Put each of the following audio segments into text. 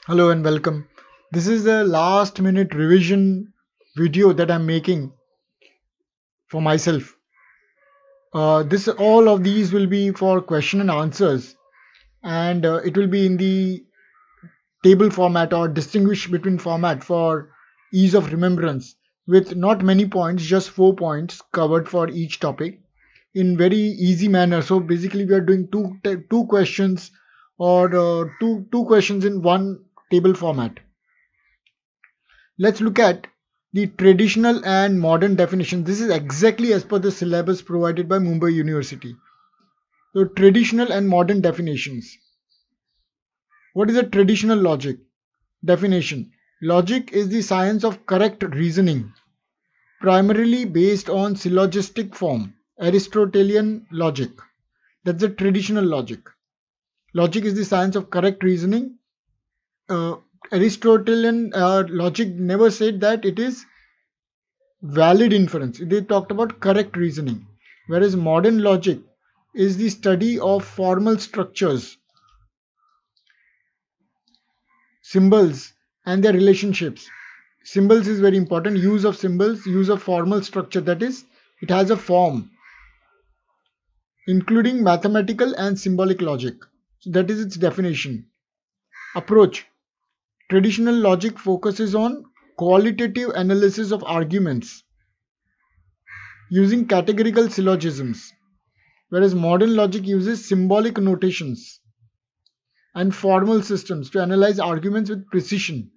Hello and welcome. This is the last minute revision video that I'm making for myself. This all of these will be for question and answers, and it will be in the table format or distinguish between format for ease of remembrance, with not many points, just 4 points covered for each topic in very easy manner. So basically, we are doing two questions or two questions in one table format. Let's look at the traditional and modern definition. This is exactly as per the syllabus provided by Mumbai University. So, traditional and modern definitions. What is a traditional logic? Definition: logic is the science of correct reasoning, primarily based on syllogistic form, Aristotelian logic. That's the traditional logic. Logic is the science of correct reasoning. Uh, Aristotelian logic never said that it is valid inference. They talked about correct reasoning. Whereas modern logic is the study of formal structures, symbols, and their relationships. Symbols is very important. Use of symbols, use of formal structure, that is, it has a form, including mathematical and symbolic logic. So that is its definition. Approach: traditional logic focuses on qualitative analysis of arguments using categorical syllogisms, whereas modern logic uses symbolic notations and formal systems to analyze arguments with precision.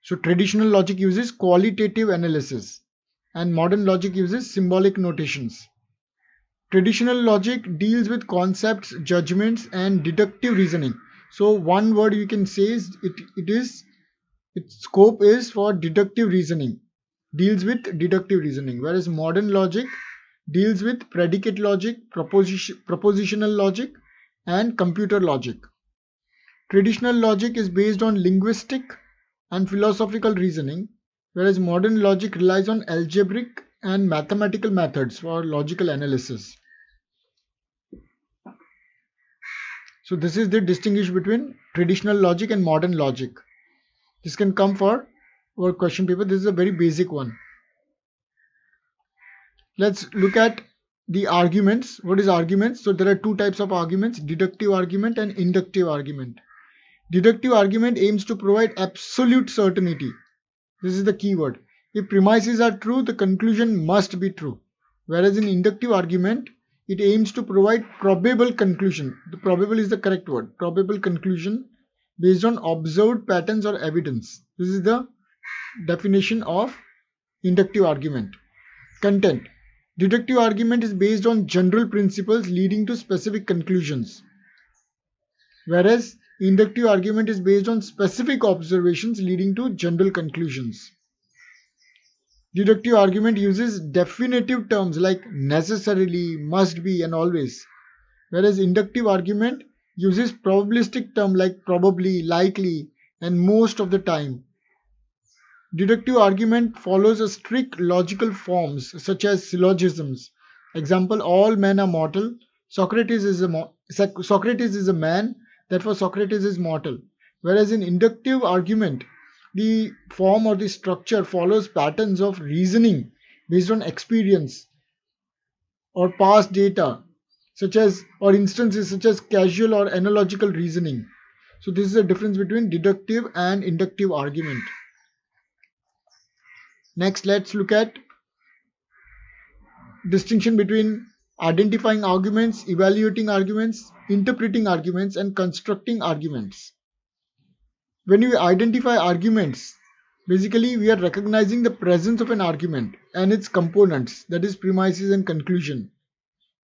So, traditional logic uses qualitative analysis, and modern logic uses symbolic notations. Traditional logic deals with concepts, judgments, and deductive reasoning. So, one word you can say is its scope is for deductive reasoning, deals with deductive reasoning, whereas modern logic deals with predicate logic, propositional logic, and computer logic. Traditional logic is based on linguistic and philosophical reasoning, whereas modern logic relies on algebraic and mathematical methods for logical analysis. So, this is the distinguish between traditional logic and modern logic. This can come for our question paper. This is a very basic one. Let's look at the arguments. What is arguments? So, there are two types of arguments: deductive argument and inductive argument. Deductive argument aims to provide absolute certainty. This is the key word. If premises are true, the conclusion must be true. Whereas in inductive argument, it aims to provide probable conclusion. The probable is the correct word. Probable conclusion based on observed patterns or evidence. This is the definition of inductive argument. Content: deductive argument is based on general principles leading to specific conclusions, whereas inductive argument is based on specific observations leading to general conclusions. Deductive argument uses definitive terms like necessarily, must be, and always, whereas inductive argument uses probabilistic terms like probably, likely, and most of the time. Deductive argument follows a strict logical forms such as syllogisms. Example: all men are mortal. Socrates is a man, therefore Socrates is mortal. Whereas in inductive argument, the form or the structure follows patterns of reasoning based on experience or past data, such as or instances such as causal or analogical reasoning. So this is the difference between deductive and inductive argument. Next, let's look at distinction between identifying arguments, evaluating arguments, interpreting arguments, and constructing arguments. When we identify arguments, basically we are recognizing the presence of an argument and its components, that is premises and conclusion.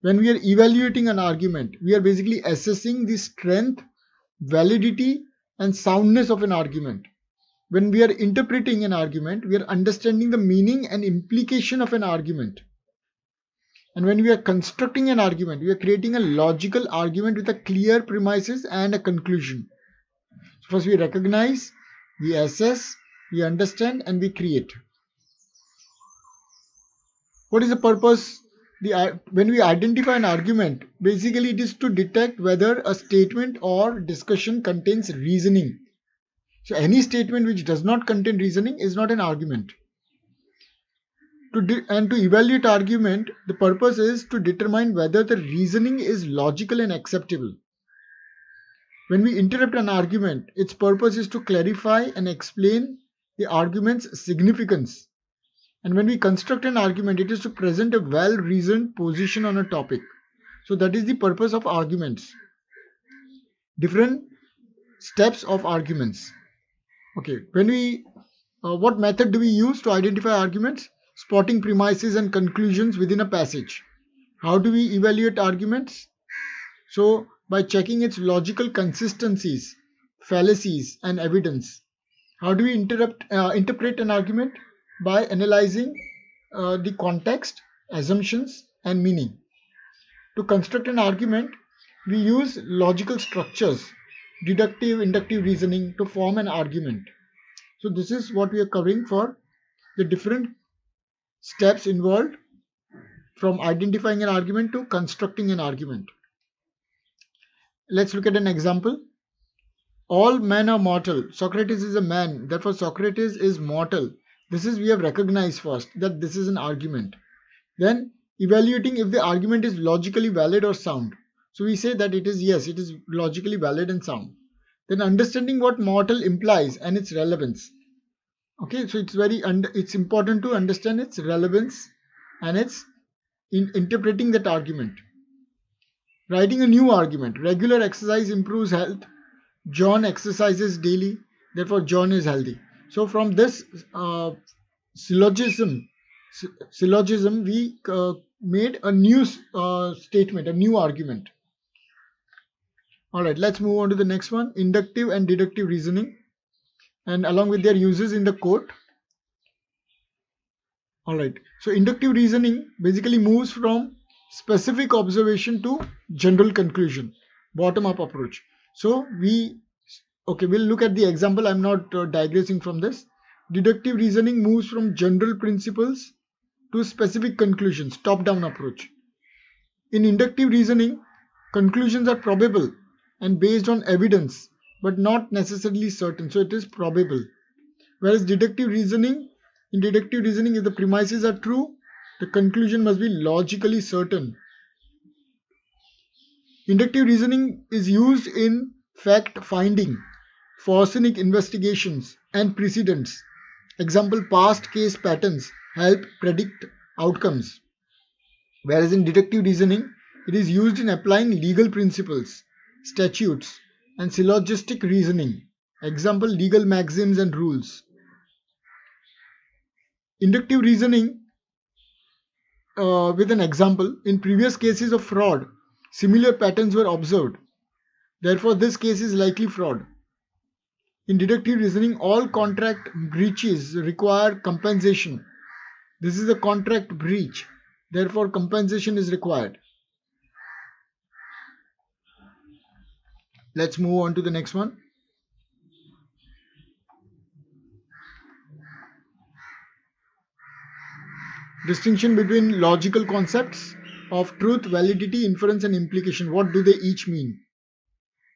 When we are evaluating an argument, we are basically assessing the strength, validity, and soundness of an argument. When we are interpreting an argument, we are understanding the meaning and implication of an argument. And when we are constructing an argument, we are creating a logical argument with a clear premises and a conclusion. So first we recognize, we assess, we understand, and we create. What is the purpose? when we identify an argument, basically it is to detect whether a statement or discussion contains reasoning. So any statement which does not contain reasoning is not an argument. And to evaluate argument, the purpose is to determine whether the reasoning is logical and acceptable. When we interrupt an argument, its purpose is to clarify and explain the argument's significance. And when we construct an argument, it is to present a well-reasoned position on a topic. So that is the purpose of arguments. Different steps of arguments. Okay, what method do we use to identify arguments? Spotting premises and conclusions within a passage. How do we evaluate arguments? So by checking its logical consistencies, fallacies, and evidence. How do we interpret an argument? By analyzing the context, assumptions, and meaning. To construct an argument, we use logical structures, deductive, inductive reasoning to form an argument. So this is what we are covering for the different steps involved from identifying an argument to constructing an argument. Let's look at an example. All men are mortal. Socrates is a man, therefore Socrates is mortal. We have recognized first that this is an argument. Then evaluating if the argument is logically valid or sound. So we say that it is logically valid and sound. Then understanding what mortal implies and its relevance. Okay, so it's important to understand its relevance and its interpreting that argument. Writing a new argument. Regular exercise improves health. John exercises daily, therefore John is healthy. So from this syllogism we made a new statement, a new argument. Alright, let's move on to the next one. Inductive and deductive reasoning, and along with their uses in the court. Alright, so inductive reasoning basically moves from specific observation to general conclusion, bottom-up approach. So we'll look at the example. I'm not digressing from this. Deductive reasoning moves from general principles to specific conclusions, top-down approach. In inductive reasoning, conclusions are probable and based on evidence, but not necessarily certain. So it is probable. Whereas in deductive reasoning, if the premises are true, the conclusion must be logically certain. Inductive reasoning is used in fact-finding, forensic investigations, and precedents. Example, past case patterns help predict outcomes. Whereas in deductive reasoning, it is used in applying legal principles, statutes, and syllogistic reasoning. Example, legal maxims and rules. Inductive reasoning, with an example, in previous cases of fraud, similar patterns were observed. Therefore, this case is likely fraud. In deductive reasoning, all contract breaches require compensation. This is a contract breach. Therefore, compensation is required. Let's move on to the next one. Distinction between logical concepts of truth, validity, inference, and implication. What do they each mean?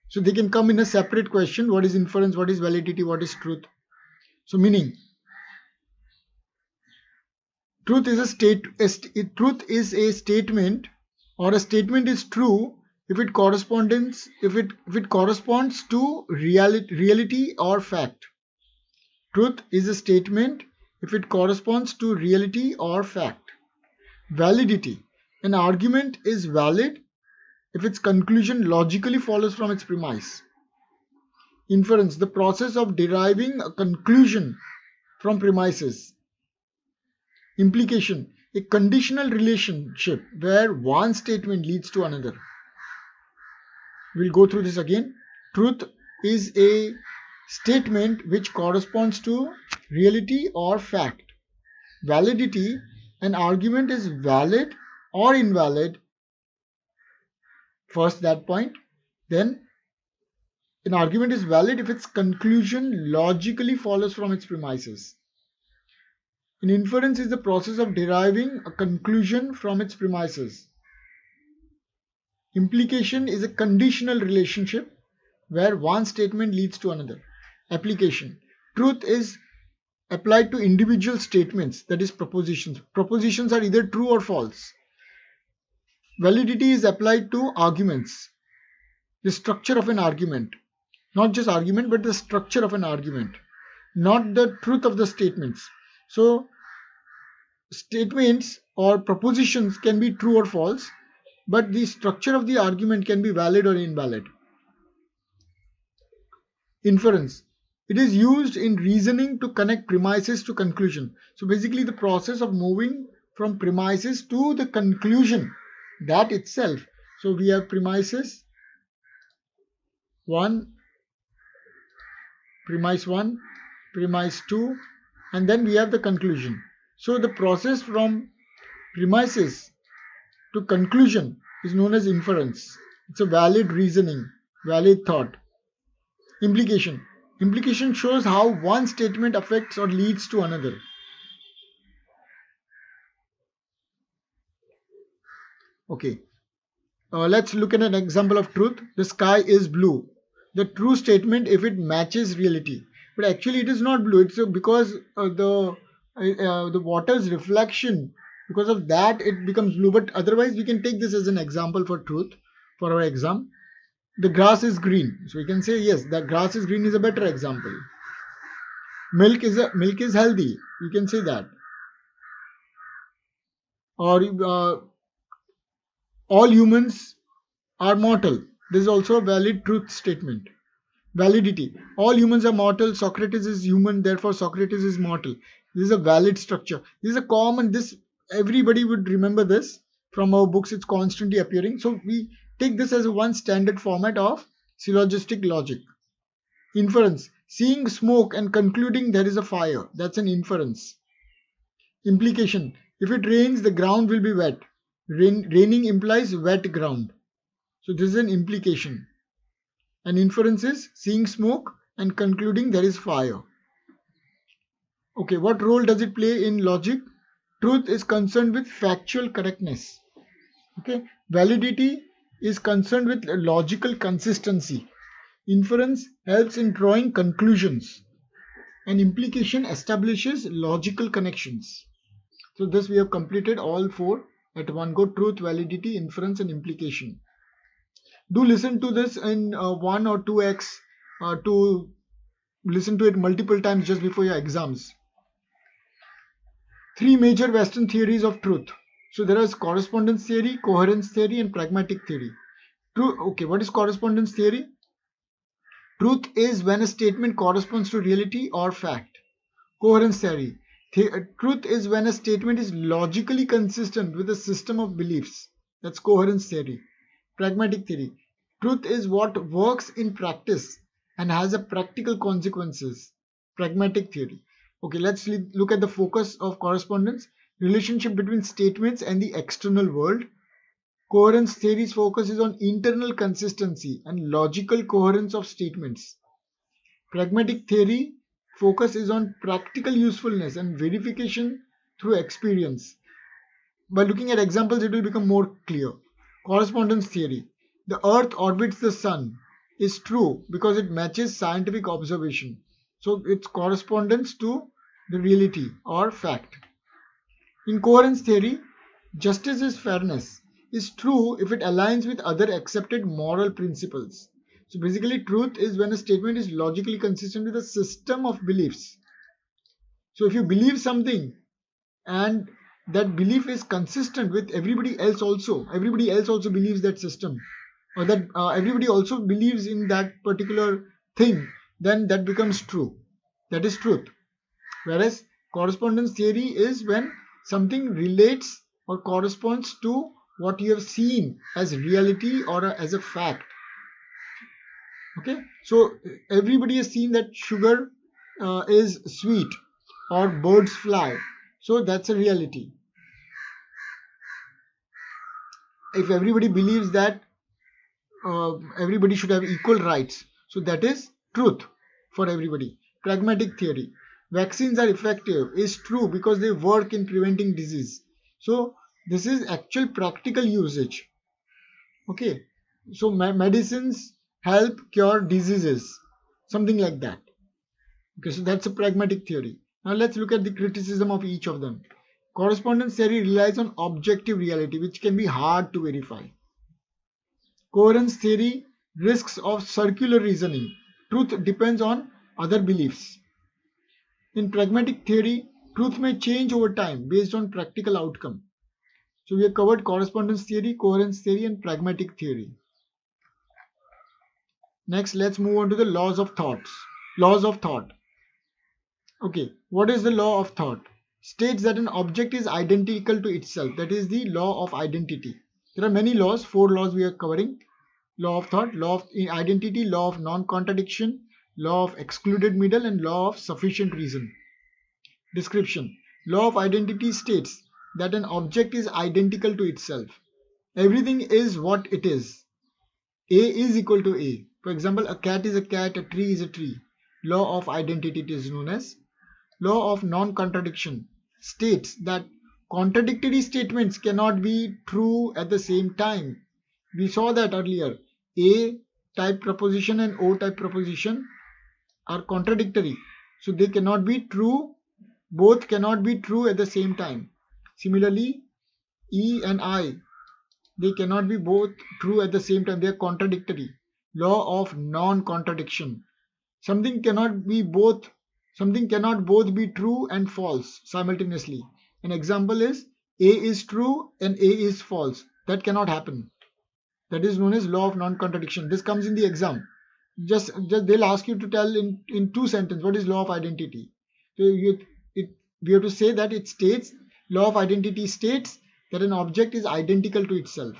So they can come in a separate question. What is inference? What is validity? What is truth? So meaning, truth is a statement, or a statement is true if it corresponds to reality or fact. Truth is a statement if it corresponds to reality or fact. Validity. An argument is valid if its conclusion logically follows from its premise. Inference. The process of deriving a conclusion from premises. Implication. A conditional relationship where one statement leads to another. We'll go through this again. Truth is a statement which corresponds to reality or fact. Validity. An argument is valid or invalid. First that point. Then an argument is valid if its conclusion logically follows from its premises. An inference is the process of deriving a conclusion from its premises. Implication is a conditional relationship where one statement leads to another. Application. Truth is applied to individual statements, that is propositions. Propositions are either true or false. Validity is applied to arguments, the structure of an argument. Not just argument, but the structure of an argument, not the truth of the statements. So, statements or propositions can be true or false, but the structure of the argument can be valid or invalid. Inference. It is used in reasoning to connect premises to conclusion. So basically the process of moving from premises to the conclusion, that itself. So we have premises 1, premise 1, premise 2, and then we have the conclusion. So the process from premises to conclusion is known as inference. It's a valid reasoning, valid thought. Implication. Implication shows how one statement affects or leads to another. Okay, let's look at an example of truth. The sky is blue. The true statement if it matches reality, but actually it is not blue. It's because the water's reflection, because of that it becomes blue. But otherwise, we can take this as an example for truth for our exam. The grass is green, so we can say yes, the grass is green is a better example. Milk is healthy, you can say that. Or all humans are mortal. This is also a valid truth statement. Validity. All humans are mortal. Socrates is human, therefore Socrates is mortal. This is a valid structure. This is a common, this everybody would remember this from our books. It's constantly appearing. So we take this as one standard format of syllogistic logic. Inference. Seeing smoke and concluding there is a fire. That's an inference. Implication. If it rains, the ground will be wet. Raining implies wet ground. So this is an implication. An inference is seeing smoke and concluding there is fire. Okay, what role does it play in logic? Truth is concerned with factual correctness. Okay, validity is concerned with logical consistency. Inference helps in drawing conclusions. And implication establishes logical connections. So this we have completed all four at one go: truth, validity, inference, and implication. Do listen to this in 1 or 2x to listen to it multiple times just before your exams. Three major Western theories of truth. So there is correspondence theory, coherence theory, and pragmatic theory. Okay, what is correspondence theory? Truth is when a statement corresponds to reality or fact. Coherence theory. Truth is when a statement is logically consistent with a system of beliefs. That's coherence theory. Pragmatic theory. Truth is what works in practice and has a practical consequences. Pragmatic theory. Okay, let's look at the focus of correspondence. Relationship between statements and the external world. Coherence theory's focus is on internal consistency and logical coherence of statements. Pragmatic theory focus is on practical usefulness and verification through experience. By looking at examples, it will become more clear. Correspondence theory. The Earth orbits the Sun is true because it matches scientific observation. So it's correspondence to the reality or fact. In coherence theory, justice is fairness is true if it aligns with other accepted moral principles. So basically, truth is when a statement is logically consistent with a system of beliefs. So if you believe something and that belief is consistent with everybody else also believes that system, or that everybody also believes in that particular thing, then that becomes true. That is truth. Whereas correspondence theory is when something relates or corresponds to what you have seen as reality or as a fact. Okay, so everybody has seen that sugar is sweet or birds fly. So that's a reality. If everybody believes that everybody should have equal rights, so that is truth for everybody. Pragmatic theory. vaccines are effective is true because they work in preventing disease. So this is actual practical usage. Okay, so medicines help cure diseases, something like that. Okay, so that's a pragmatic theory. Now let's look at the criticism of each of them. Correspondence theory relies on objective reality, which can be hard to verify. Coherence theory risks of circular reasoning. Truth depends on other beliefs. In pragmatic theory, truth may change over time based on practical outcome. So we have covered correspondence theory, coherence theory, and pragmatic theory. Next, let's move on to the laws of thoughts. Laws of thought. Okay, what is the law of thought? States that an object is identical to itself. That is the law of identity. There are many laws, 4 laws we are covering. Law of thought, law of identity, law of non-contradiction, law of excluded middle, and law of sufficient reason. Description. Law of identity states that an object is identical to itself. Everything is what it is. A is equal to A. For example, a cat is a cat, a tree is a tree. Law of identity it is known as. Law of non-contradiction states that contradictory statements cannot be true at the same time. We saw that earlier. A type proposition and O type proposition are contradictory. So they cannot be true. Both cannot be true at the same time. Similarly, E and I, they cannot be both true at the same time. They are contradictory. Law of non-contradiction. Something cannot both be true and false simultaneously. An example is A is true and A is false. That cannot happen. That is known as law of non-contradiction. This comes in the exam. Just they'll ask you to tell in 2 sentences what is law of identity. So we have to say that it states, law of identity states that an object is identical to itself.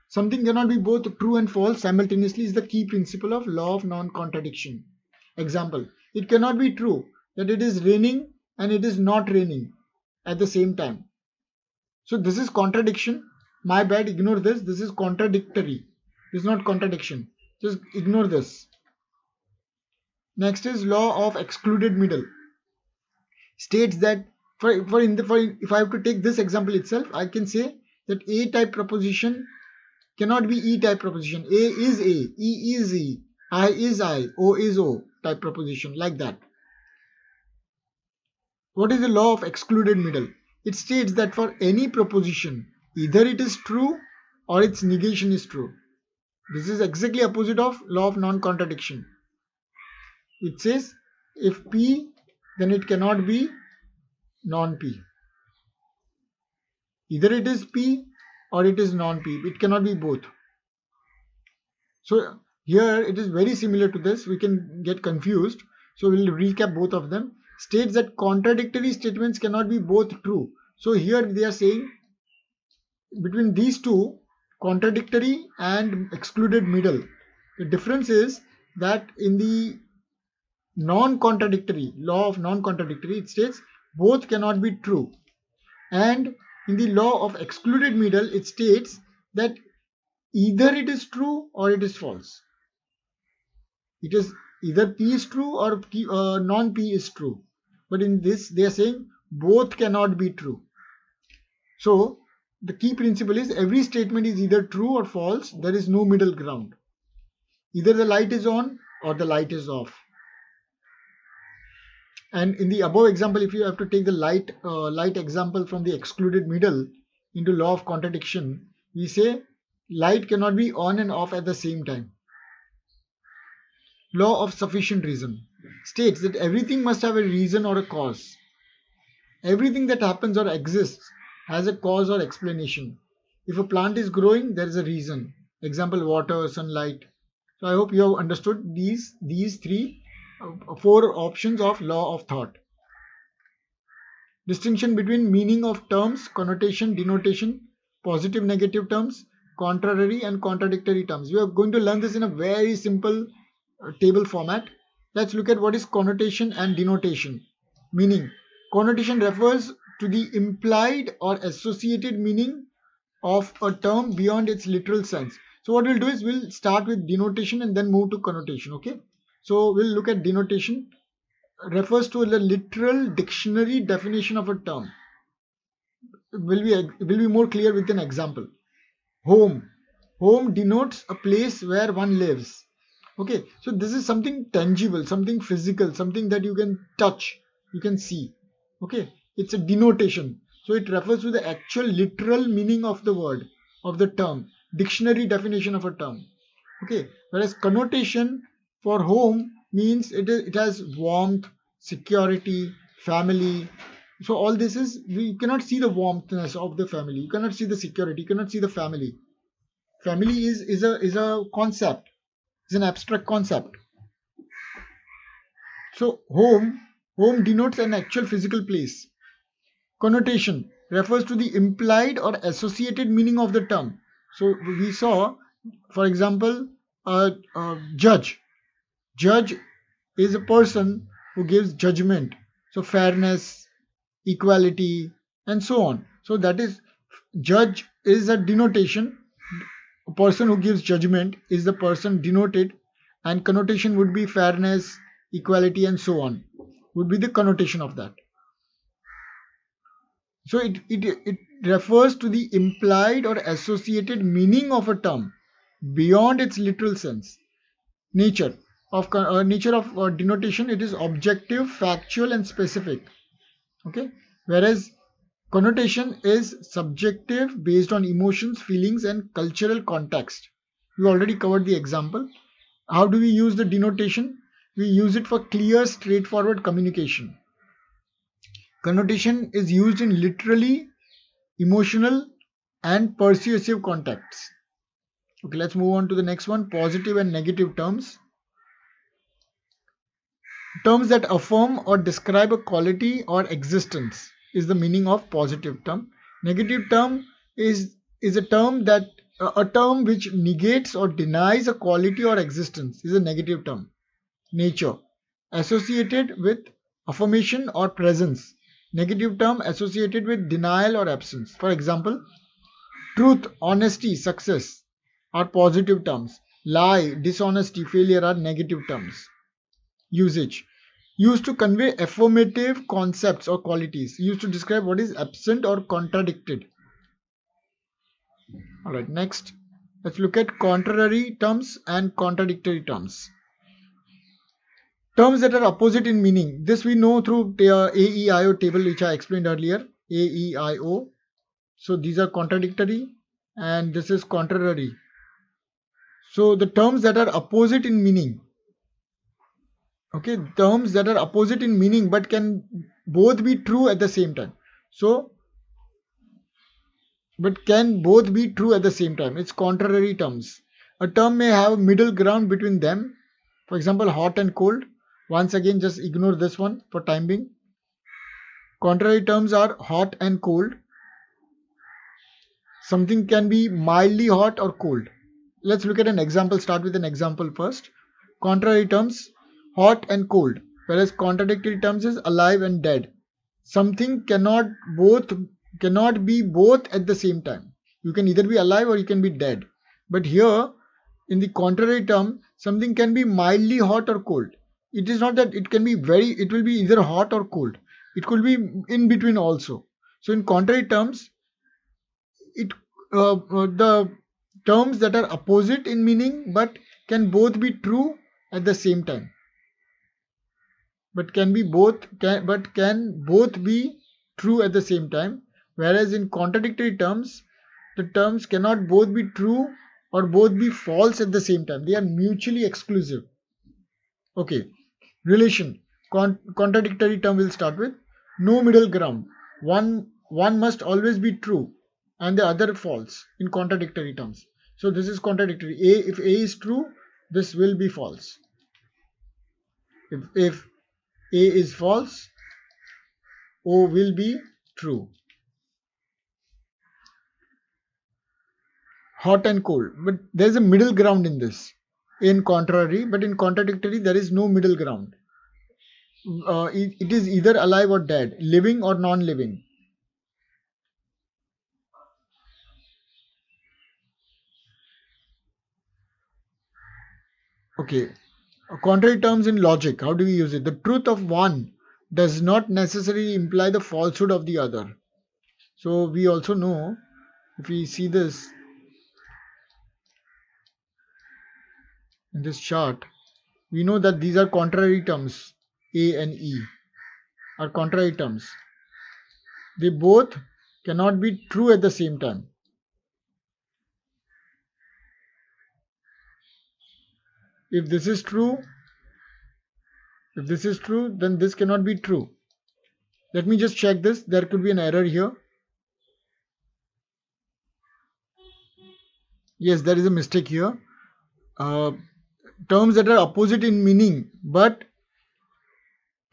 Something cannot be both true and false simultaneously is the key principle of law of non-contradiction. Example, it cannot be true that it is raining and it is not raining at the same time. So this is contradiction. My bad, ignore this. This is contradictory. This is not contradiction. Just ignore this. Next is law of excluded middle. States that if I have to take this example itself, I can say that A type proposition cannot be E type proposition. A is A, E is E, I is I, O is O type proposition, like that. What is the law of excluded middle? It states that for any proposition, either it is true or its negation is true. This is exactly opposite of law of non-contradiction. It says if P, then it cannot be non-P. Either it is P or it is non-P. It cannot be both. So here it is very similar to this. We can get confused. So we'll recap both of them. States that contradictory statements cannot be both true. So here they are saying between these two, contradictory and excluded middle, the difference is that in the non-contradictory, law of non-contradictory, it states both cannot be true. And in the law of excluded middle, it states that either it is true or it is false. It is either P is true or non-P is true. But in this, they are saying both cannot be true. So the key principle is every statement is either true or false. There is no middle ground. Either the light is on or the light is off. And in the above example, if you have to take the light example from the excluded middle into law of contradiction, we say light cannot be on and off at the same time. Law of sufficient reason states that everything must have a reason or a cause. Everything that happens or exists has a cause or explanation. If a plant is growing, there is a reason. Example, water, sunlight. So I hope you have understood these 4 options of law of thought. Distinction between meaning of terms, connotation, denotation, positive, negative terms, contrary and contradictory terms. We are going to learn this in a very simple table format. Let's look at what is connotation and denotation. Meaning. Connotation refers to the implied or associated meaning of a term beyond its literal sense. So what we'll do is we'll start with denotation and then move to connotation. Okay. So we'll look at denotation. refers to the literal dictionary definition of a term. Will be more clear with an example. Home. Home denotes a place where one lives. Okay, so this is something tangible, something physical, something that you can touch, you can see. Okay, it's a denotation. So it refers to the actual literal meaning of the word, of the term, dictionary definition of a term. Okay, whereas connotation for home means it has warmth, security, family. So all this is, you cannot see the warmthness of the family, you cannot see the security, you cannot see the family. Family is a concept, is an abstract concept. So home denotes an actual physical place. Connotation refers to the implied or associated meaning of the term. So we saw, for example, a judge. Judge is a person who gives judgment. So fairness, equality, and so on. So that is, judge is a denotation. A person who gives judgment is the person denoted, and connotation would be fairness, equality, and so on, would be the connotation of that. So it refers to the implied or associated meaning of a term beyond its literal sense. Nature of denotation, it is objective, factual, and specific. Okay, whereas connotation is subjective, based on emotions, feelings, and cultural context. We already covered the example. How do we use the denotation? We use it for clear, straightforward communication. Connotation is used in literally, emotional, and persuasive contexts. Okay, let's move on to the next one, positive and negative terms. Terms that affirm or describe a quality or existence is the meaning of positive term. Negative term is a term which negates or denies a quality or existence is a negative term. Nature, associated with affirmation or presence. Negative term associated with denial or absence. For example, truth, honesty, success are positive terms. Lie, dishonesty, failure are negative terms. Usage, used to convey affirmative concepts or qualities, used to describe what is absent or contradicted. Alright, next let's look at contrary terms and contradictory terms. Terms that are opposite in meaning. This we know through AEIO table, which I explained earlier. AEIO. So these are contradictory and this is contrary. So the terms that are opposite in meaning. Okay, terms that are opposite in meaning but can both be true at the same time. So, but can both be true at the same time. It's contrary terms. A term may have middle ground between them. For example, hot and cold. Once again, just ignore this one for time being. Contrary terms are hot and cold. Something can be mildly hot or cold. Let's look at an example. Start with an example first. Contrary terms, hot and cold. Whereas contradictory terms is alive and dead. Something cannot be both at the same time. You can either be alive or you can be dead. But here, in the contrary term, something can be mildly hot or cold. It is not that it will be either hot or cold. It could be in between also. So in contrary terms, it the terms that are opposite in meaning but can both be true at the same time. But can both be true at the same time. Whereas in contradictory terms, the terms cannot both be true or both be false at the same time. They are mutually exclusive. Okay. Relation. Contradictory term will start with no middle ground. One must always be true and the other false in contradictory terms. So this is contradictory. If A is true, this will be false. If A is false, O will be true. Hot and cold. But there is a middle ground in this. In contrary, but in contradictory, there is no middle ground. It is either alive or dead, living or non-living. Okay. contrary terms in logic, how do we use it? The truth of one does not necessarily imply the falsehood of the other. So we also know, if we see this in this chart, we know that these are contrary terms. A and E are contrary terms. They both cannot be true at the same time. If this is true, then this cannot be true. Let me just check this. There could be an error here. Yes, there is a mistake here. Terms that are opposite in meaning but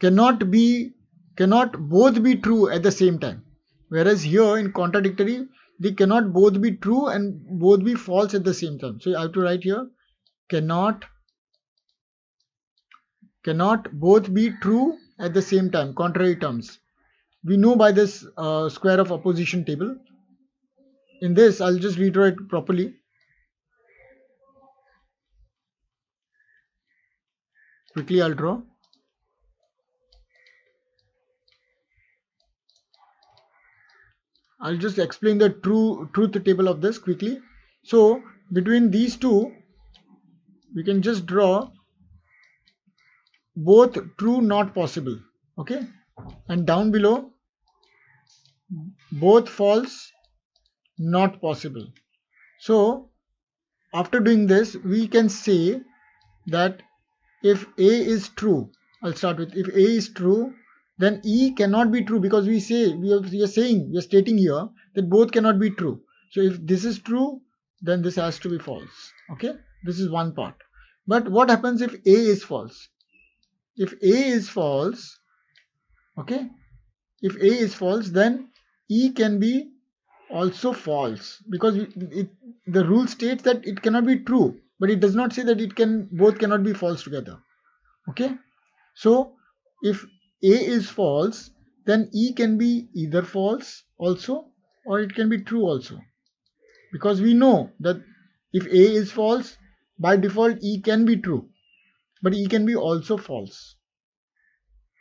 cannot both be true at the same time. Whereas here in contradictory, they cannot both be true and both be false at the same time. So I have to write here cannot both be true at the same time. Contrary terms. We know by this square of opposition table. In this, I'll just redraw it properly. Quickly I'll draw. I'll just explain the truth table of this quickly. So between these two, we can just draw both true not possible. Okay, and down below both false not possible. So after doing this, we can say that if A is true, I'll start with, if A is true, then E cannot be true, because we are stating here that both cannot be true. So if this is true, then this has to be false. Okay, this is one part. But what happens if A is false? If A is false, okay, if A is false, then E can be also false, because the rule states that it cannot be true, but it does not say that both cannot be false together. Okay, so if A is false, then E can be either false also or it can be true also, because we know that if A is false, by default E can be true, but E can be also false.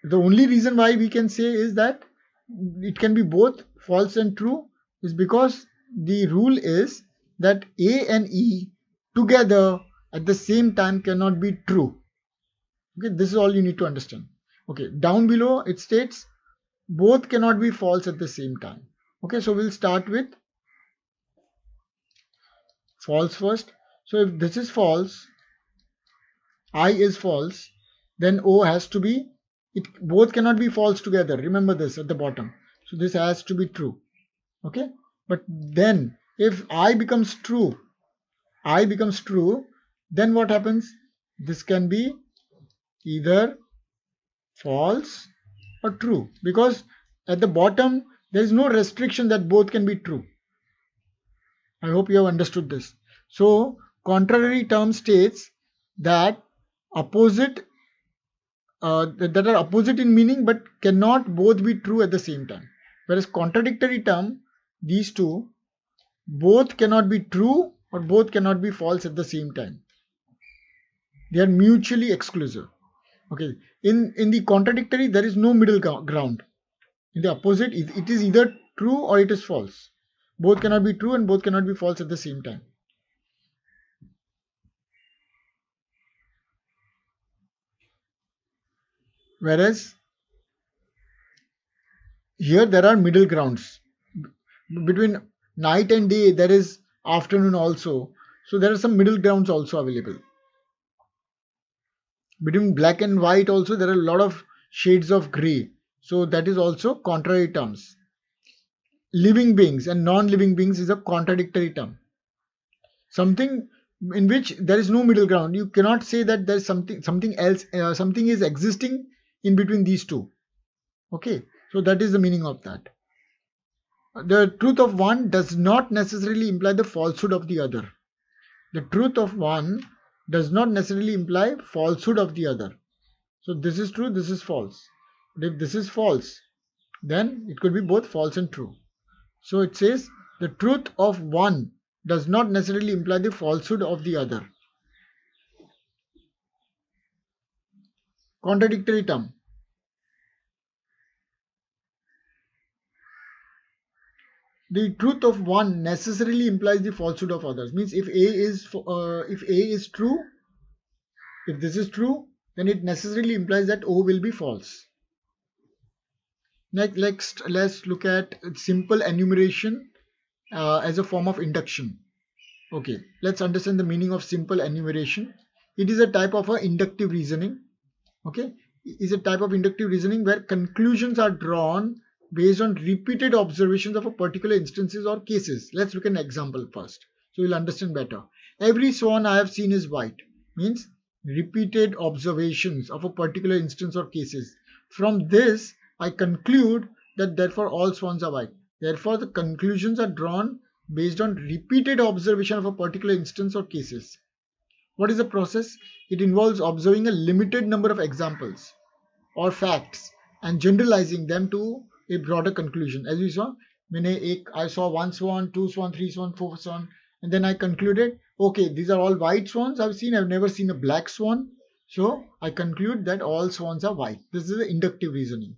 The only reason why we can say is that it can be both false and true is because the rule is that A and E together at the same time cannot be true. Okay, this is all you need to understand. Okay, down below it states both cannot be false at the same time. Okay, so we'll start with false first. So if this is false, I is false, then O has to be, both cannot be false together. Remember this at the bottom. So this has to be true. Okay, but then if I becomes true, then what happens? This can be either false or true, because at the bottom there is no restriction that both can be true. I hope you have understood this. So contrary term states that that are opposite in meaning but cannot both be true at the same time. Whereas contradictory term, these two, both cannot be true or both cannot be false at the same time. They are mutually exclusive. Okay, in the contradictory there is no middle ground. In the opposite, it is either true or it is false. Both cannot be true and both cannot be false at the same time. Whereas here there are middle grounds. Between night and day there is afternoon also. So there are some middle grounds also available. Between black and white also there are a lot of shades of grey. So that is also contrary terms. Living beings and non-living beings is a contradictory term. Something in which there is no middle ground. You cannot say that there is something else, something is existing in between these two. Okay, so that is the meaning of that. The truth of one does not necessarily imply the falsehood of the other. The truth of one does not necessarily imply falsehood of the other. So this is true, this is false. But if this is false, then it could be both false and true. So it says the truth of one does not necessarily imply the falsehood of the other. Contradictory term. The truth of one necessarily implies the falsehood of others. Means if A is true, if this is true, then it necessarily implies that O will be false. Next, let's look at simple enumeration as a form of induction. Okay, let's understand the meaning of simple enumeration. It is a type of inductive reasoning. Okay, is a type of inductive reasoning where conclusions are drawn based on repeated observations of a particular instances or cases. Let's look at an example first, so you'll understand better. Every swan I have seen is white means repeated observations of a particular instance or cases. From this, I conclude that therefore all swans are white. Therefore, the conclusions are drawn based on repeated observation of a particular instance or cases. What is the process? It involves observing a limited number of examples or facts and generalizing them to a broader conclusion. As we saw, I saw one swan, two swan, three swan, four swan, and then I concluded, okay, these are all white swans I've never seen a black swan. So I conclude that all swans are white. This is the inductive reasoning.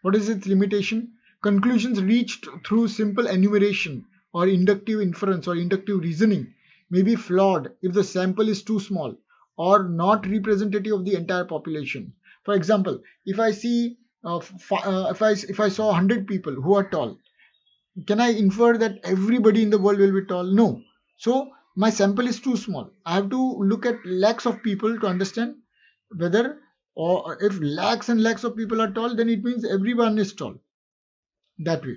What is its limitation? Conclusions reached through simple enumeration or inductive inference or inductive reasoning may be flawed if the sample is too small or not representative of the entire population. For example, if I see if I saw 100 people who are tall, can I infer that everybody in the world will be tall? No. So my sample is too small. I have to look at lakhs of people to understand whether, or if lakhs and lakhs of people are tall, then it means everyone is tall. That way.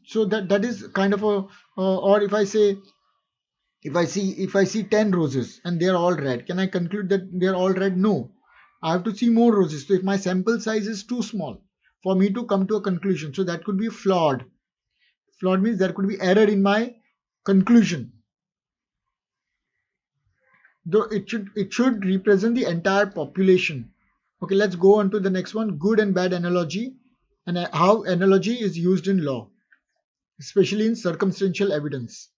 So that is kind of a or if I see 10 roses and they are all red, can I conclude that they are all red? No. I have to see more roses. So if my sample size is too small for me to come to a conclusion, so that could be flawed. Flawed means there could be error in my conclusion. Though it should represent the entire population. Okay, let's go on to the next one, good and bad analogy, and how analogy is used in law, especially in circumstantial evidence.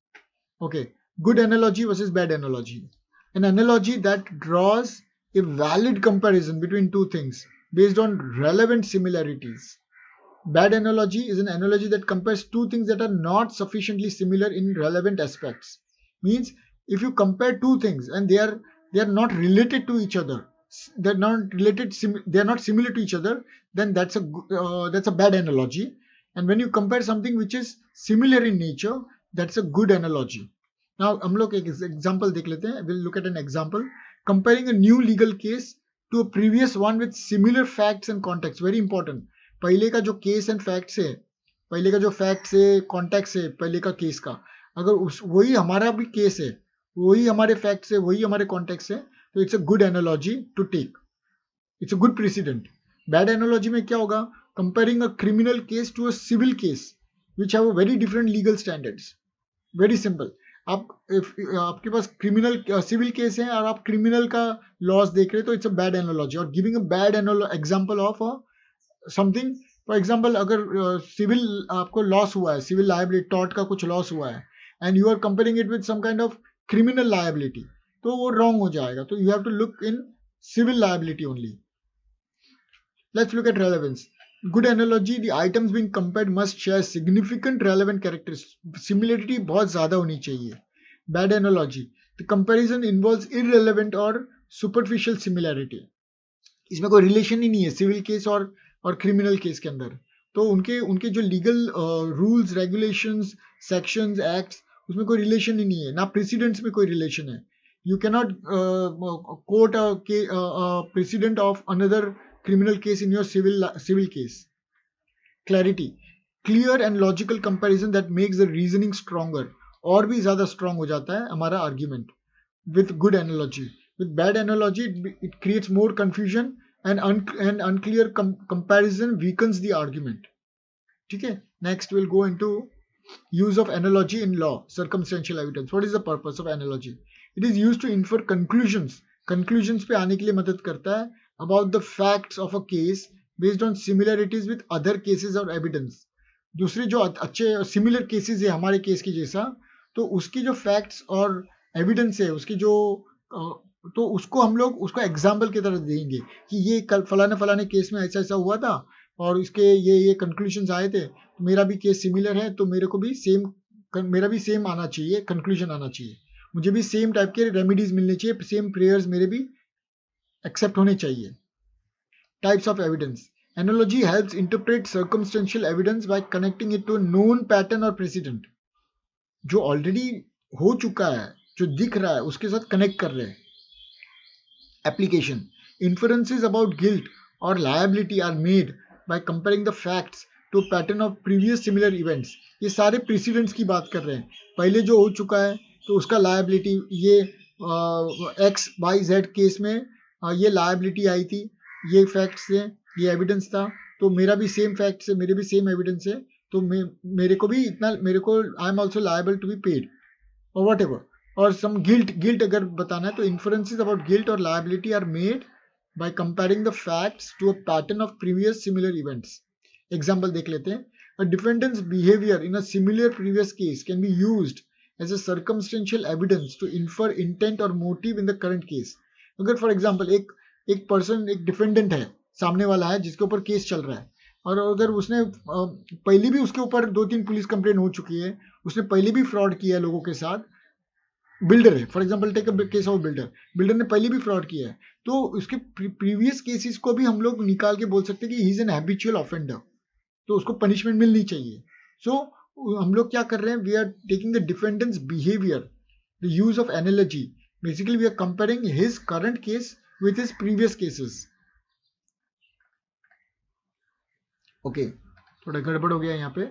Okay, good analogy versus bad analogy. An analogy that draws a valid comparison between two things based on relevant similarities. Bad analogy is an analogy that compares two things that are not sufficiently similar in relevant aspects. Means if you compare two things and they are not related to each other, they're not related, they are not similar to each other, then that's a bad analogy. And when you compare something which is similar in nature, that's a good analogy. Now हम लोग एक example देख लेते हैं. We'll look at an example comparing a new legal case to a previous one with similar facts and context. Very important. पहले का जो case and facts है, पहले का जो फैक्ट्स है, कॉन्टेक्स्ट है पहले का केस का, अगर वही हमारा भी केस है, वही हमारे फैक्ट्स है, वही हमारे कॉन्टेक्स्ट है, तो it's a good analogy to take. It's a good president. Bad analogy में क्या होगा? Comparing a criminal case to a civil case which have a very different legal standards. Very simple. आपके पास क्रिमिनल सिविल केस है और आप criminal का loss देख रहे हैं, तो इट्स अ बैड एनालॉजी. और giving a bad example of something, for example अगर सिविल आपको लॉस हुआ है, सिविल लायबिलिटी टॉर्ट का कुछ लॉस हुआ है, and you are comparing it with some kind of criminal liability, तो वो रॉन्ग हो जाएगा. तो you have to look in civil liability only. Let's look at relevance. Good analogy, the items being compared must share significant relevant characteristics. Similarity बहुत ज़्यादा होनी चाहिए. Bad analogy, the comparison involves irrelevant or superficial similarity. इसमें कोई relation ही नहीं है civil case और criminal case के अंदर. तो उनके जो legal rules, regulations, sections, acts, उसमें कोई रिलेशन ही नहीं है. ना प्रेसिडेंट्स में कोई रिलेशन है. You cannot quote a precedent of another criminal case in your civil case. Clarity, clear and logical comparison that makes the reasoning stronger. और भी ज़्यादा strong हो जाता है हमारा argument with good analogy. With bad analogy, it creates more confusion and unclear comparison weakens the argument. ठीक है. Next we'll go into use of analogy in law, circumstantial evidence. What is the purpose of analogy? It is used to infer conclusions. Conclusions पे आने के लिए मदद करता है about the facts of a case based on similarities with other cases or evidence. दूसरे जो अच्छे similar cases है हमारे केस की जैसा, तो उसकी जो facts और evidence है, उसकी जो तो उसको हम लोग उसको एग्जाम्पल की तरह देंगे कि ये कल फलाने फलाने केस में ऐसा ऐसा हुआ था और इसके ये कंक्लूजन आए थे, तो मेरा भी केस सिमिलर है, तो मेरा भी सेम आना चाहिए, कंक्लूजन आना चाहिए, मुझे भी सेम टाइप के रेमेडीज मिलने चाहिए, सेम प्रेयर्स मेरे भी एक्सेप्ट होने चाहिए. Types of evidence. Analogy helps interpret circumstantial evidence by connecting it to a known pattern or precedent. जो ऑलरेडी हो चुका है, जो दिख रहा है, उसके साथ कनेक्ट कर रहे हैं. Application. Inferences about guilt or liability are made by comparing the facts to a pattern of previous similar events. ये सारे precedents की बात कर रहे हैं. पहले जो हो चुका है तो उसका liability, ये एक्स वाई जेड केस में ये liability आई थी, ये फैक्ट्स है, ये एविडेंस था, तो मेरा भी सेम फैक्ट्स है, मेरे भी सेम एविडेंस है, तो मेरे को भी इतना, मेरे को I am also liable to be paid और वट एवर. और सम गिल्ट अगर बताना है तो इन्फ्रेंसेस अबाउट गिल्ट और liability are made by comparing the facts to a pattern of previous similar events. Example देख लेते हैं. A defendant's behaviour in a similar previous case can be used as a circumstantial evidence to infer intent और motive in the current case. अगर for example एक person, एक defendant है, सामने वाला है जिसके ऊपर केस चल रहा है, और अगर उसने पहले भी उसके ऊपर 2-3 पुलिस कंप्लेन हो चुकी है, उसने पहले भी फ्रॉड किया है लोगों के साथ, बिल्डर है, for example take a case of builder ने पहले भी फ्रॉड किया है, तो उसके प्रीवियस केसेस को भी हम लोग निकाल के बोल सकते हैं कि he is an habitual offender, तो उसको पनिशमेंट मिलनी चाहिए. सो हम लोग क्या कर रहे हैं, we are taking the defendant's behaviour, the use of analogy, basically we are comparing his current case with his previous cases. Okay, थोड़ा गड़बड़ हो गया यहाँ पे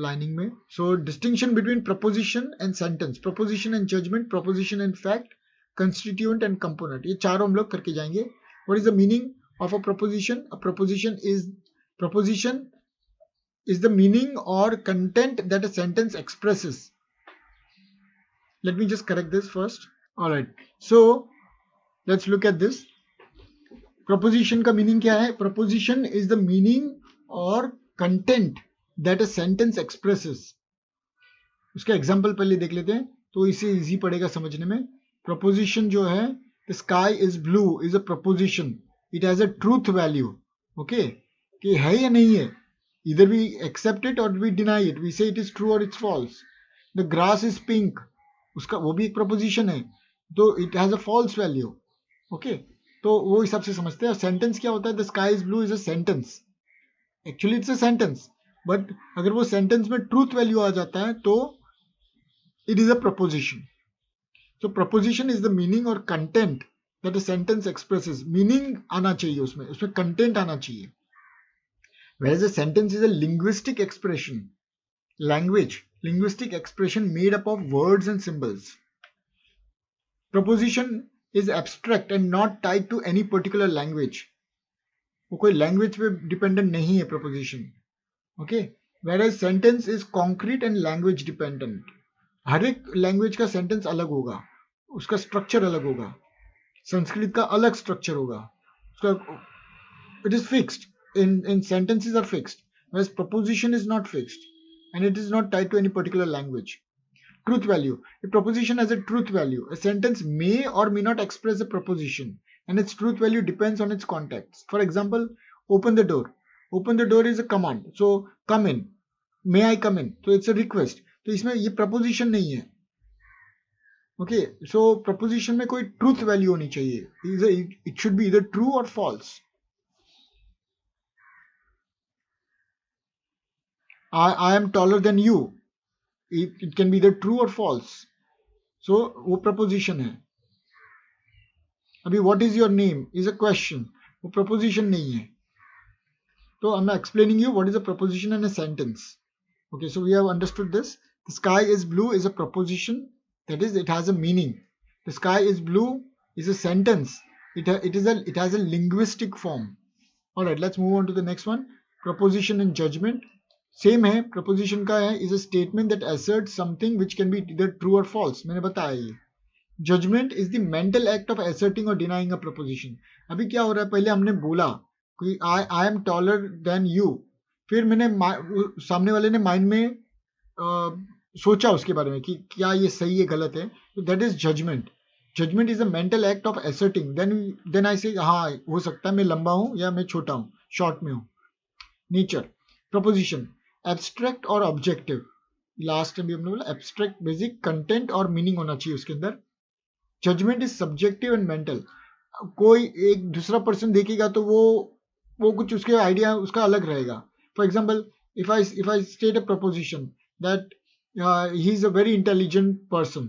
लाइनिंग में. So distinction between proposition and sentence, proposition and judgement, proposition and fact, constituent and component, ये चारों हम लोग करके जाएंगे. What is the meaning of a proposition? A proposition is the meaning or content that a sentence expresses. Let me just correct this first. All right, so let's look at this. Proposition का meaning क्या है? Proposition is the meaning or content that a sentence expresses. उसका example पहले देख लेते हैं तो इसे इजी पड़ेगा समझने में. Proposition जो है, the sky is blue is a proposition. It has a truth value. Okay, कि है या नहीं है, either we accept it or we deny it, we say it is true or it's false. The grass is pink, उसका वो भी एक proposition है, तो it has a false value. Okay, तो वो हिसाब से समझते हैं. सेंटेंस क्या होता है? The sky is blue is a sentence. Actually it's a sentence, but अगर वो सेंटेंस में ट्रूथ वैल्यू आ जाता है तो इट इज अ प्रपोजिशन. तो प्रपोजिशन इज द मीनिंग और content that a sentence expresses. Meaning आना चाहिए, उसमें कंटेंट आना चाहिए. whereas a sentence is a linguistic expression, linguistic expression made up of words and symbols. Proposition is abstract and not tied to any particular language. वो कोई language पे dependent नहीं है preposition. Okay, whereas sentence is concrete and language dependent. हर एक language का sentence अलग होगा, उसका स्ट्रक्चर अलग होगा. संस्कृत का अलग स्ट्रक्चर होगा, उसका it is fixed. in sentences are fixed, whereas proposition is not fixed and it is not tied to any particular language. Truth value. A proposition has a truth value. A sentence may or may not express a proposition, and its truth value depends on its context. For example, open the door. Open the door is a command. So, come in. May I come in? So, it's a request. तो इसमें ये proposition नहीं है. Okay, so proposition में कोई truth value होनी चाहिए. It should be either true or false. I am taller than you. It can be either true or false. So वो प्रपोजिशन है. अभी what is your name is a question, वो preposition नहीं है. तो I'm explaining you what is a proposition and a sentence. Okay, so we have understood this. The sky is blue is a proposition, that is, it has a meaning. The sky is blue is a sentence. It has a linguistic form. All right, let's move on to the next one. Proposition and judgment. Same है. Proposition का है, is a statement that assert something which can be either true और false. मैंने बताया ये. Judgment is the mental act of asserting और denying a proposition. अभी क्या हो रहा है, पहले हमने बोला कि I am taller than you, फिर मैंने सामने वाले ने माइंड में सोचा उसके बारे में कि क्या ये सही है गलत है, तो that is judgment. Judgment is a mental act of asserting, then I say हाँ हो सकता है मैं लंबा हूँ या मैं छोटा हूँ, शॉर्ट में हूँ. नेचर. प्रपोजिशन एब्स्ट्रैक्ट और ऑब्जेक्टिव. लास्ट में भी हमने बोला एब्स्ट्रैक्ट बेसिक कंटेंट और मीनिंग होना चाहिए उसके अंदर. Judgment is subjective and mental. कोई एक दूसरा पर्सन देखेगा तो वो कुछ उसके आइडिया उसका अलग रहेगा. For example, if I state a proposition that he is a very intelligent person,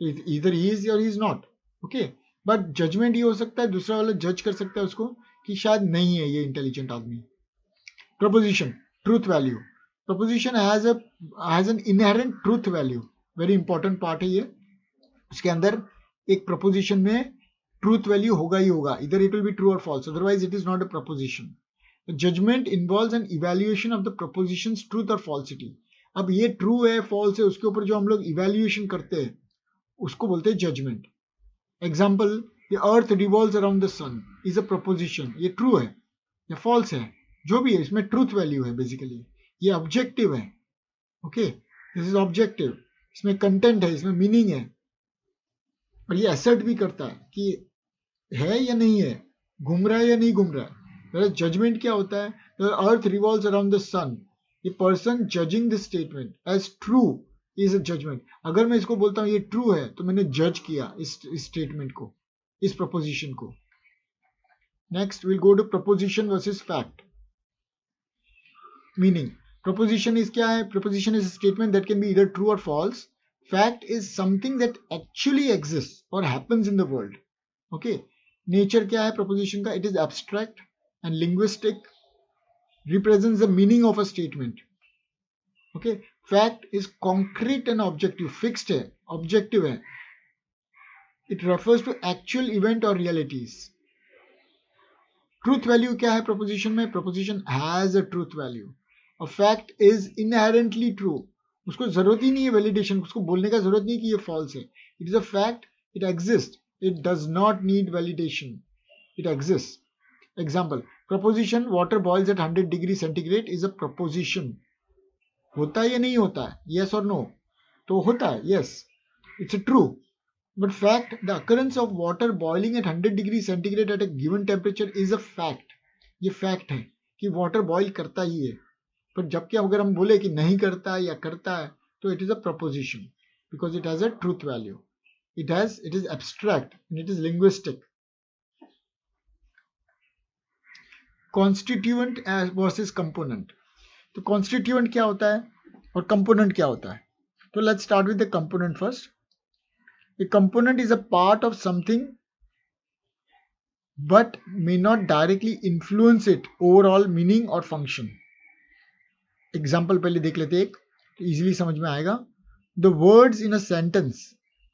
either he is or he is not, okay, but judgment ये हो सकता है दूसरा वाला जज कर सकता है उसको कि शायद नहीं है ये इंटेलिजेंट आदमी. Proposition truth value. Proposition has an inherent truth value. Very important part है ये. उसके अंदर एक proposition में truth value होगा ही होगा. Either it will be true or false. Otherwise, it is not a proposition. Judgment involves an evaluation of the proposition's truth or falsity. अब ये true है false है उसके ऊपर जो हम लोग evaluation करते हैं उसको बोलते हैं judgment. Example, the earth revolves around the sun is a proposition. ये true है या false है, जो भी है इसमें ट्रूथ वैल्यू है. बेसिकली ये ऑब्जेक्टिव है. Okay, this is objective. इसमें कंटेंट है, इसमें मीनिंग है, और ये असर्ट भी करता है कि है या नहीं है, घूम रहा है या नहीं घूम रहा है. जजमेंट क्या होता है? The earth revolves around the sun. A person judging this statement as true is a judgment. अगर मैं इसको बोलता हूँ ये ट्रू है तो मैंने जज किया इस स्टेटमेंट को, इस प्रपोजिशन को. Next will go to proposition versus fact. Meaning, proposition is क्या है? Proposition is a statement that can be either true or false. Fact is something that actually exists or happens in the world. Okay. Nature क्या है proposition का? It is abstract and linguistic, represents the meaning of a statement. Okay. Fact is concrete and objective, fixed है, objective है. It refers to actual event or realities. Truth value क्या है proposition में? Proposition has a truth value. A fact is inherently true. उसको जरूरत ही नहीं है validation, उसको बोलने का जरूरत नहीं कि ये फॉल्स है. It is a fact, it exist, it does not need validation, it exist. Example, proposition water boils at 100 degree centigrade is a proposition. होता है या नहीं होता है? यस और नो? तो होता है, yes, it's true. But fact, the occurrence of water boiling at 100 degree centigrade at a given temperature is a fact. ये फैक्ट है कि वाटर बॉइल करता ही है. पर जबकि अगर हम बोले कि नहीं करता है या करता है तो it is a preposition because it has a truth value. It is abstract and it is linguistic. Constituent versus component. तो कॉन्स्टिट्यूएंट क्या होता है और कंपोनेंट क्या होता है? तो let's start with the component first. A component is a part of something but may not directly influence it overall meaning और फंक्शन. एग्जाम्पल पहले देख लेते एक, तो इजीली समझ में आएगा. The words in a sentence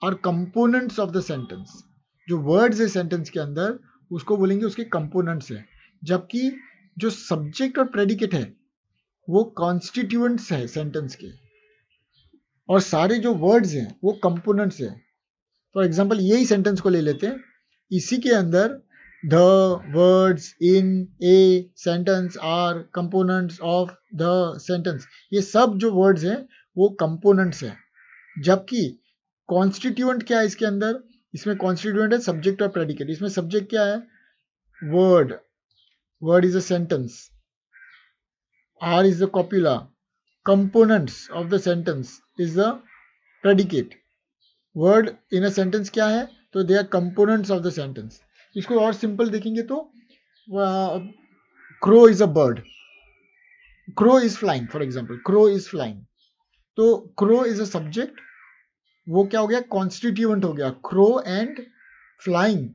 are components of the sentence. जो वर्ड्स है सेंटेंस के अंदर उसको बोलेंगे उसके कंपोनेंट्स है, जबकि जो सब्जेक्ट और प्रेडिकेट है वो कॉन्स्टिट्यूएंट्स है सेंटेंस के, और सारे जो वर्ड्स हैं वो कंपोनेंट्स है. फॉर एग्जाम्पल यही सेंटेंस को ले लेते हैं, इसी के अंदर the words in a sentence are components of the sentence. ये सब जो words हैं वो components हैं. जबकि constituent क्या है इसके अंदर? इसमें constituent है subject और predicate. इसमें subject क्या है? word. Word is a sentence. R is the copula. Components of the sentence is the predicate. Word in a sentence क्या है? तो they are components of the sentence. इसको और सिंपल देखेंगे तो crow is a bird, crow is flying. For example crow is flying, तो crow is a subject, वो क्या हो गया? कॉन्स्टिट्यूएंट हो गया. Crow and flying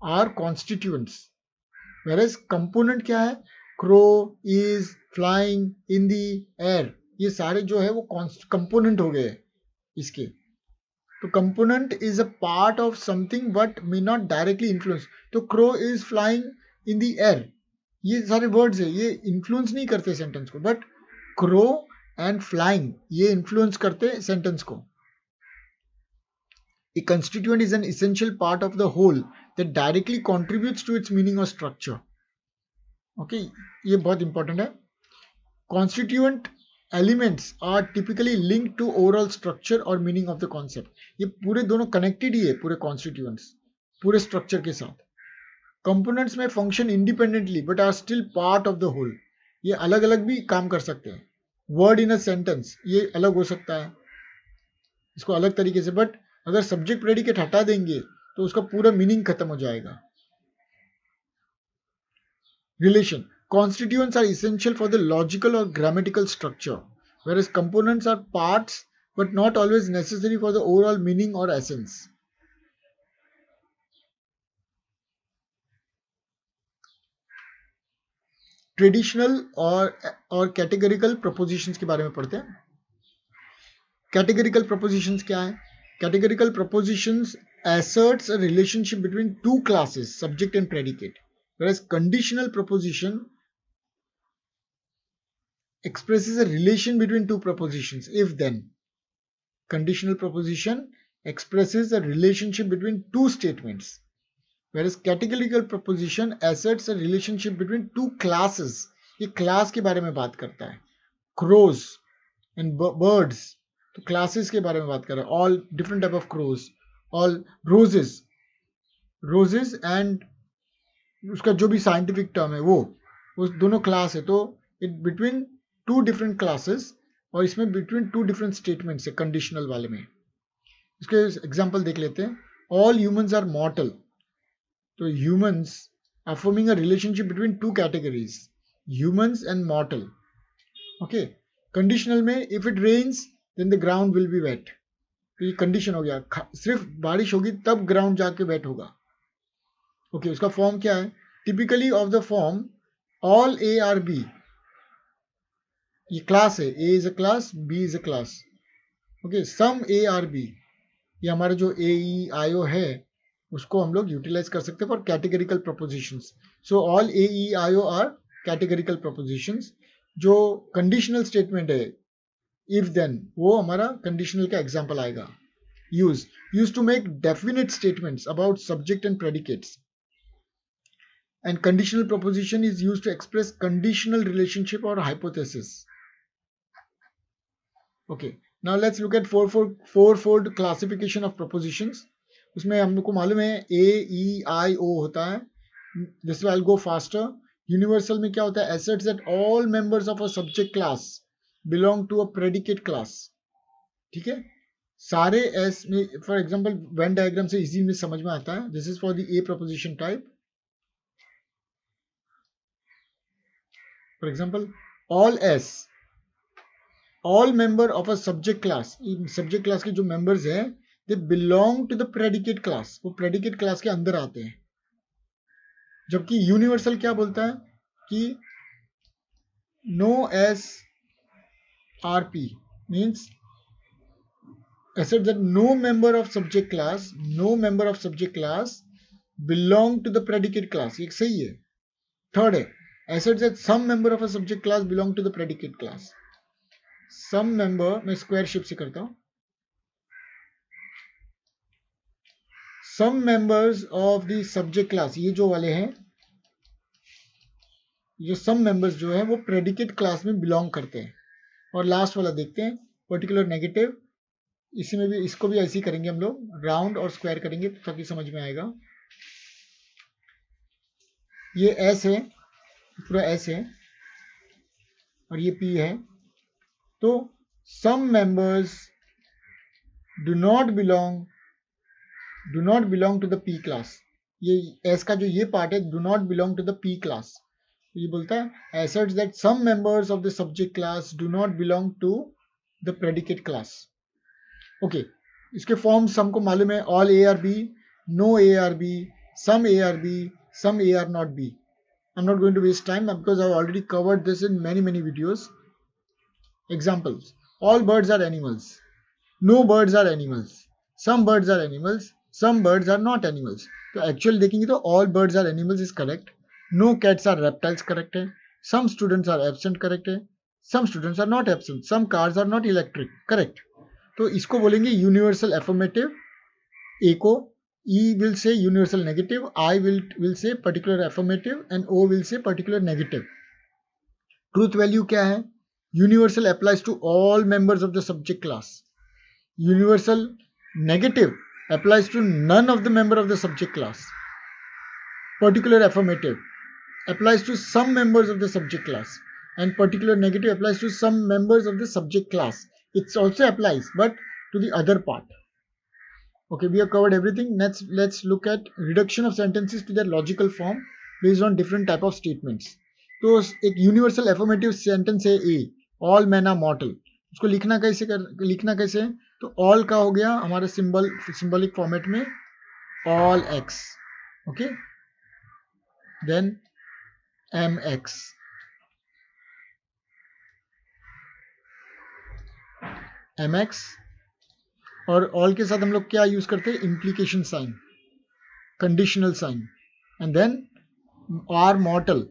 are constituents. Whereas component क्या है? Crow is flying in the air. ये सारे जो है वो कंपोनेंट हो गए इसके. तो component is a part of something but may not directly influence. तो crow is flying in the air, ये सारे वर्ड्स है, ये इन्फ्लुएंस नहीं करते सेंटेंस को, बट क्रो एंड फ्लाइंग ये इन्फ्लुएंस करते सेंटेंस को. A constituent is an essential part of the whole that directly contributes to its meaning और स्ट्रक्चर. ओके, ये बहुत इंपॉर्टेंट है. Constituent elements are typically link to overall structure और meaning of the concept. ये पूरे दोनों connected ही है, पूरे कॉन्स्टिट्यूएंट्स पूरे स्ट्रक्चर के साथ. कंपोनेंट्स में function independently but are still part of the whole. ये अलग अलग भी काम कर सकते हैं. वर्ड इन अ सेंटेंस ये अलग हो सकता है, इसको अलग तरीके से, बट अगर सब्जेक्ट प्रेडिकेट हटा देंगे तो उसका पूरा मीनिंग खत्म हो जाएगा. Relation. Constituents are essential for the logical or grammatical structure, whereas components are parts but not always necessary for the overall meaning or essence. Traditional और कैटेगरिकल प्रपोजिशंस के बारे में पढ़ते हैं. कैटेगरिकल प्रपोजिशंस क्या है? Categorical propositions asserts a relationship between two classes, subject and predicate, whereas conditional proposition expresses a relation between two propositions, if then. Conditional proposition expresses a relationship between two statements, whereas categorical proposition asserts a relationship between two classes. ये class के बारे में बात करता है. Crows and birds, तो classes के बारे में बात कर रहा है. All different type of crows, all roses and उसका जो भी scientific term है वो दोनों class है. तो it between two different classes और इसमें बिटवीन टू डिफरेंट स्टेटमेंट्स है कंडीशनल वाले में. इसके एग्जांपल देख लेते हैं. All humans are mortal. तो humans are forming a relationship between two categories, humans and mortal. Okay. Conditional में if it rains then the ground will be wet. तो ये कंडीशन हो गया, सिर्फ बारिश होगी तब ग्राउंड जाके वेट होगा. ओके. उसका फॉर्म क्या है? Typically of the form all A are B. ये क्लास है, A is a class, B is a class. Okay. Some A are B, ये हमारा जो ए ई आई ओ है उसको हम लोग यूटिलाइज कर सकते हैं for categorical propositions. So all A E I O are categorical propositions. जो कंडीशनल स्टेटमेंट है इफ देन, वो हमारा कंडीशनल का एग्जांपल आएगा. Use to make definite statements about subject and predicates. And conditional proposition is used to express conditional relationship or hypothesis. Okay, now let's look at fourfold classification of propositions. उसमें हमको मालूम है A, E, I, O होता है. This way I'll go faster. Universal में क्या होता है? Asserts that all members of a subject class belong to a predicate class. ठीक है. सारे S में, for example, Venn diagram से easy में समझ में आता है. This is for the A proposition type. For example, all S, all member of a subject class. Subject class के जो members हैं, they belong to the predicate class. वो predicate class के अंदर आते हैं. जबकि universal क्या बोलता है कि no S R P means assert that no member of subject class belong to the predicate class. ये सही है. थर्ड है assert that some member of a subject class belong to the predicate class. Some member, मैं square ship से करता हूं. Some members of the subject class, ये जो वाले हैं, ये some members जो है वो predicate class में belong करते हैं. और लास्ट वाला देखते हैं, पर्टिकुलर नेगेटिव. इसी में भी, इसको भी ऐसे ही करेंगे हम लोग, राउंड और स्क्वायर करेंगे ताकि समझ में आएगा. ये एस है, पूरा एस है और ये पी है. तो some members do not belong to the P class. ये S का जो ये पार्ट है, do not belong to the P class. तो ये बोलता है asserts that some members of the subject class do not belong to the predicate class. Okay, इसके फॉर्म्स हमको मालूम है. all A are B, no A are B, some A are B, some A are not B. I'm not going to waste time because I've already covered this in many videos. Examples: all birds are animals, no birds are animals, some birds are animals, some birds are not animals. तो actual देखेंगे तो all birds are animals is correct. No cats are reptiles correct है. Some students are absent correct है. Some students are not absent. Some cars are not electric correct. तो इसको बोलेंगे universal affirmative. ए को E will say universal negative, I will say particular affirmative and O will say particular negative. Truth value क्या है? Universal applies to all members of the subject class. Universal negative applies to none of the member of the subject class. Particular affirmative applies to some members of the subject class, and particular negative applies to some members of the subject class. It also applies, but to the other part. Okay, we have covered everything. Let's look at reduction of sentences to their logical form based on different type of statements. तो एक universal affirmative sentence है ए, all man are मॉर्टल. उसको लिखना कैसे है? तो all का हो गया हमारा सिंबलिक फॉर्मेट में all X. Okay, then M X, M X, और ऑल के साथ हम लोग क्या यूज करते हैं? Implication sign, conditional sign, and then are mortal.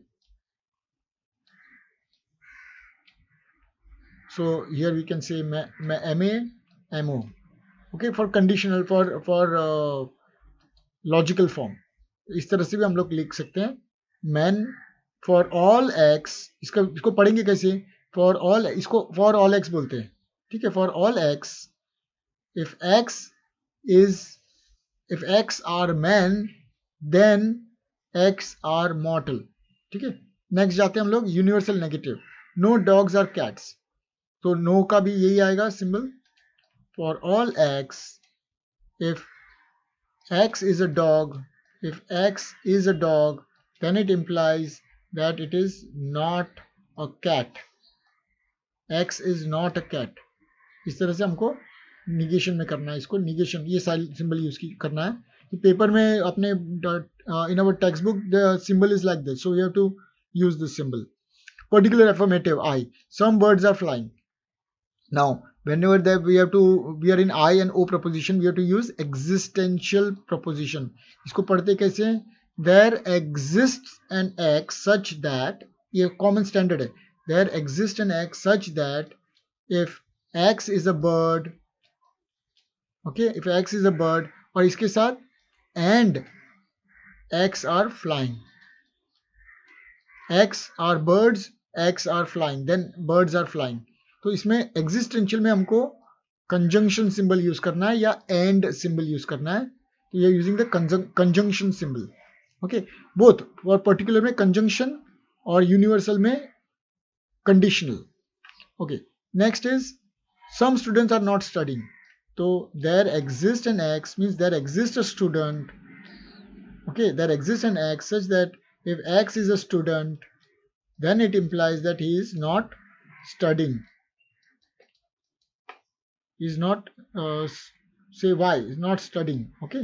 So here we can say MA, MO. Okay, for conditional, for logical form. इस तरह से भी हम लोग लिख सकते हैं. Men for all x, इसको पढ़ेंगे कैसे? For all, इसको for all x बोलते हैं. ठीक है, for all x, if x are men, then x are mortal. ठीक है. नेक्स्ट जाते हैं हम लोग universal negative. No dogs are cats. तो नो का भी यही आएगा सिंबल. For all X, if X is a dog, then it implies that it is not a cat. X is not a cat. इस तरह से हमको निगेशन में करना है. इसको निगेशन, ये सारी सिंबल यूज करना है. तो पेपर में अपने in our textbook the symbol is like this, so you have to use this symbol. Particular affirmative I. Some birds are flying. Now, whenever we are in I and O preposition, we have to use existential proposition. इसको पढ़ते कैसे? There exists an X such that, ये common standard है. There exists an X such that if X is a bird, okay, if X is a bird, और इसके साथ and X are flying. X are birds, X are flying, then birds are flying. तो इसमें existential में हमको conjunction symbol use करना है या एंड सिंबल यूज करना है. तो ये using the conjunction symbol. Okay, both for particular में कंजंक्शन और यूनिवर्सल में conditional. Okay, next is some students are not studying. तो there exist an x means there exist a student. Okay, there exist an x such that if x is a student, then it implies that he is not studying. He is not, say y, is not studying. Okay,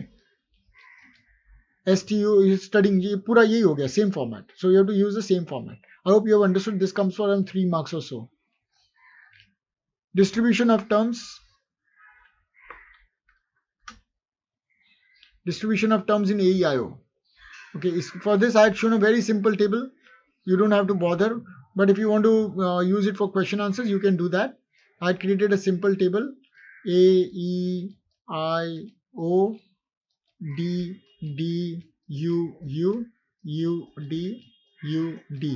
stu is studying. ये पूरा यही हो गया, same format. So you have to use the same format. I hope you have understood. This comes for around 3 marks or so. Distribution of terms. Distribution of terms in AEIO. Okay, for this I had shown a very simple table. You don't have to bother, but if you want to use it for question answers, you can do that. I had created a simple table: A, E, I, O, D, D, U, U, U, D, U, D.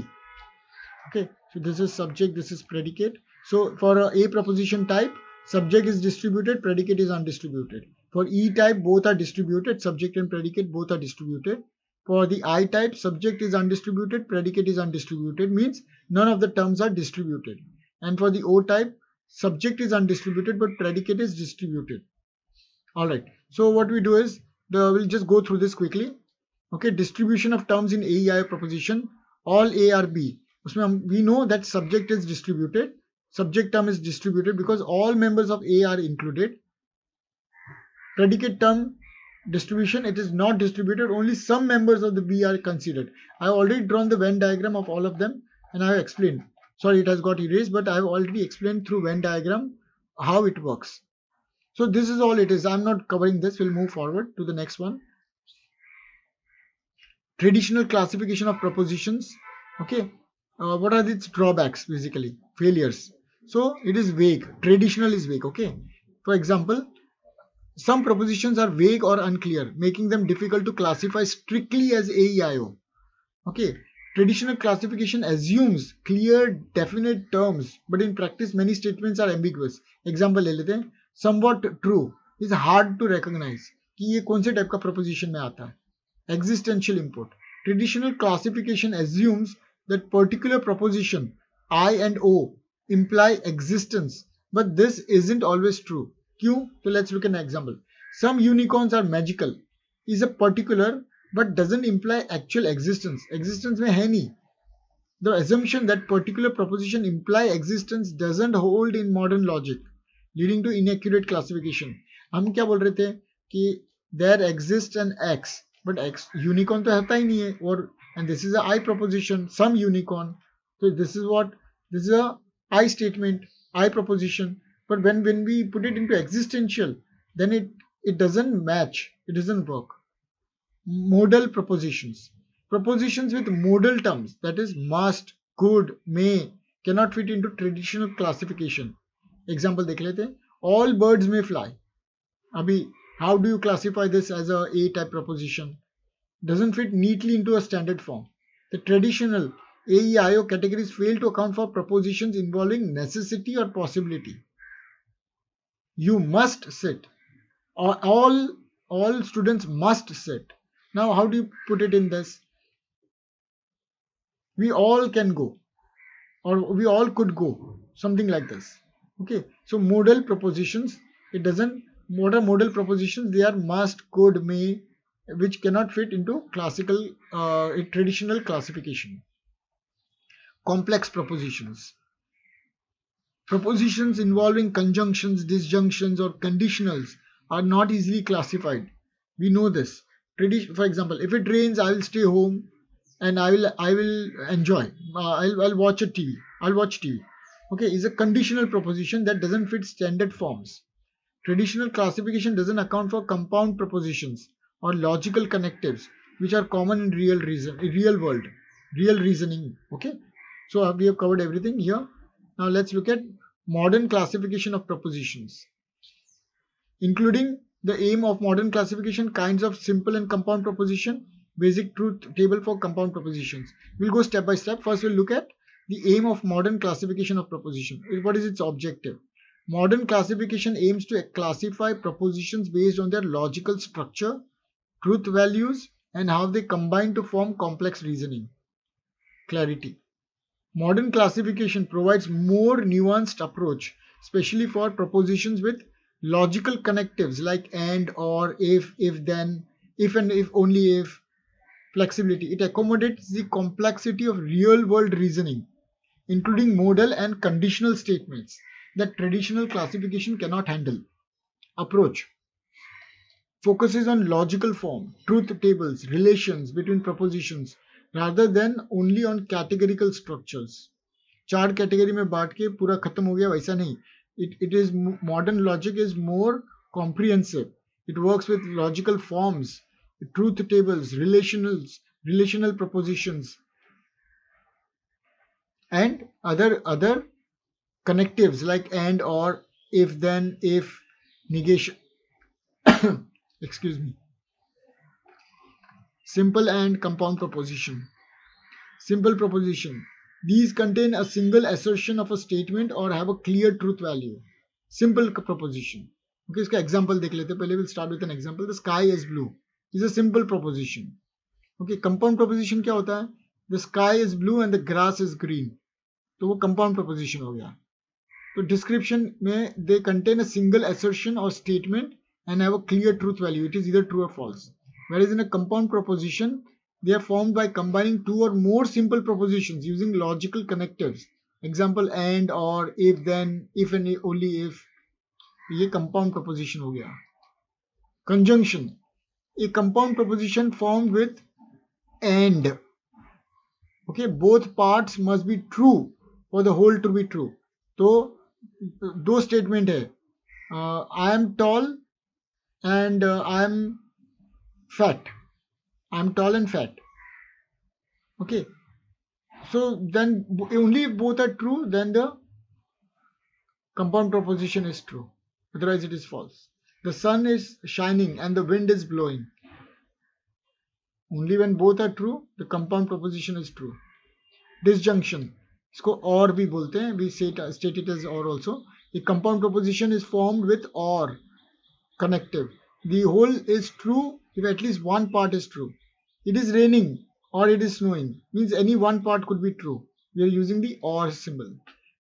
Okay, so this is subject, this is predicate. So for A preposition type, subject is distributed, predicate is undistributed. For E type, both are distributed, subject and predicate both are distributed. For the I type, subject is undistributed, predicate is undistributed, means none of the terms are distributed. And for the O type, subject is undistributed but predicate is distributed. Alright, so what we do is, we'll just go through this quickly. Okay, distribution of terms in AEI proposition, all A are B. We know that subject is distributed, subject term is distributed because all members of A are included. Predicate term distribution, it is not distributed, only some members of the B are considered. I have already drawn the Venn diagram of all of them and I have explained. Sorry, it has got erased, but I have already explained through Venn diagram how it works. So this is all it is. I am not covering this. We'll move forward to the next one. Traditional classification of propositions. Okay, what are its drawbacks? Basically, failures. So it is vague. Traditional is vague. Okay, for example, some propositions are vague or unclear, making them difficult to classify strictly as AEIO. Okay, Traditional classification assumes clear, definite terms, but in practice, many statements are ambiguous. Example ले लेते हैं. Somewhat true is hard to recognize कि ये कौन से type का proposition में आता है. Existential import. Traditional classification assumes that particular proposition I and O imply existence, but this isn't always true. क्यों? So let's look at an example. Some unicorns are magical is a particular but doesn't imply actual existence. Existence में है नहीं. The assumption that particular proposition imply existence doesn't hold in modern logic, leading to inaccurate classification. हम क्या बोल रहे थे कि there exists an X, but X unicorn तो होता ही नहीं है, और and this is a I proposition, some unicorn. So this is a I statement, I proposition. But when we put it into existential, then it doesn't match, it doesn't work. Modal propositions. Propositions with modal terms, that is must, could, may, cannot fit into traditional classification. Example देख लेते हैं. All birds may fly. अभी how do you classify this as a A-type proposition? Doesn't fit neatly into a standard form. The traditional AEIO categories fail to account for propositions involving necessity or possibility. You must sit. All students must sit. Now, how do you put it in this? We all can go, or we all could go, something like this. Okay, so modal propositions, it doesn't, what are modal propositions? They are must, could, may, which cannot fit into classical, traditional classification. Complex propositions. Propositions involving conjunctions, disjunctions, or conditionals are not easily classified. We know this. For example, if it rains, I will stay home and I will enjoy. I'll watch a TV. I'll watch TV. Okay, is a conditional proposition that doesn't fit standard forms. Traditional classification doesn't account for compound propositions or logical connectives, which are common in real reasoning. Okay, so we have covered everything here. Now let's look at modern classification of propositions, including the aim of modern classification, kinds of simple and compound proposition, basic truth table for compound propositions. We'll go step by step. First, we'll look at the aim of modern classification of proposition. What is its objective? Modern classification aims to classify propositions based on their logical structure, truth values, and how they combine to form complex reasoning. Clarity. Modern classification provides more nuanced approach, especially for propositions with logical connectives like and, or, if, then, if and if only if. Flexibility. It accommodates the complexity of real-world reasoning, including modal and conditional statements that traditional classification cannot handle. Approach. Focuses on logical form, truth tables, relations between propositions, rather than only on categorical structures. चार category में बांट के पूरा खत्म हो गया, वैसा नहीं. It is modern logic is more comprehensive. It works with logical forms, truth tables, relational propositions, and other connectives like and, or, if, then, if, negation. Excuse me. Simple and compound proposition. Simple proposition. These contain a single assertion of a statement or have a clear truth value. Simple proposition. Okay, इसका example देख लेते हैं. पहले we'll start with an example. The sky is blue is a simple proposition. Okay, compound proposition क्या होता है? The sky is blue and the grass is green. तो वो compound proposition हो गया. तो description में they contain a single assertion or statement and have a clear truth value. It is either true or false. Whereas in a compound proposition, they are formed by combining two or more simple propositions using logical connectives. Example and, or, if, then, if and only if. ये compound proposition हो गया. Conjunction. A compound proposition formed with and. Okay, both parts must be true for the whole to be true. तो दो statement है. I am tall and I am fat. I am tall and fat. Okay. So then only if both are true, then the compound proposition is true. Otherwise it is false. The sun is shining and the wind is blowing. Only when both are true, the compound proposition is true. Disjunction, इसको और भी बोलते हैं, we state it as or also. A compound proposition is formed with or connective. The whole is true if at least one part is true. It is raining or it is snowing means any one part could be true. We are using the or symbol.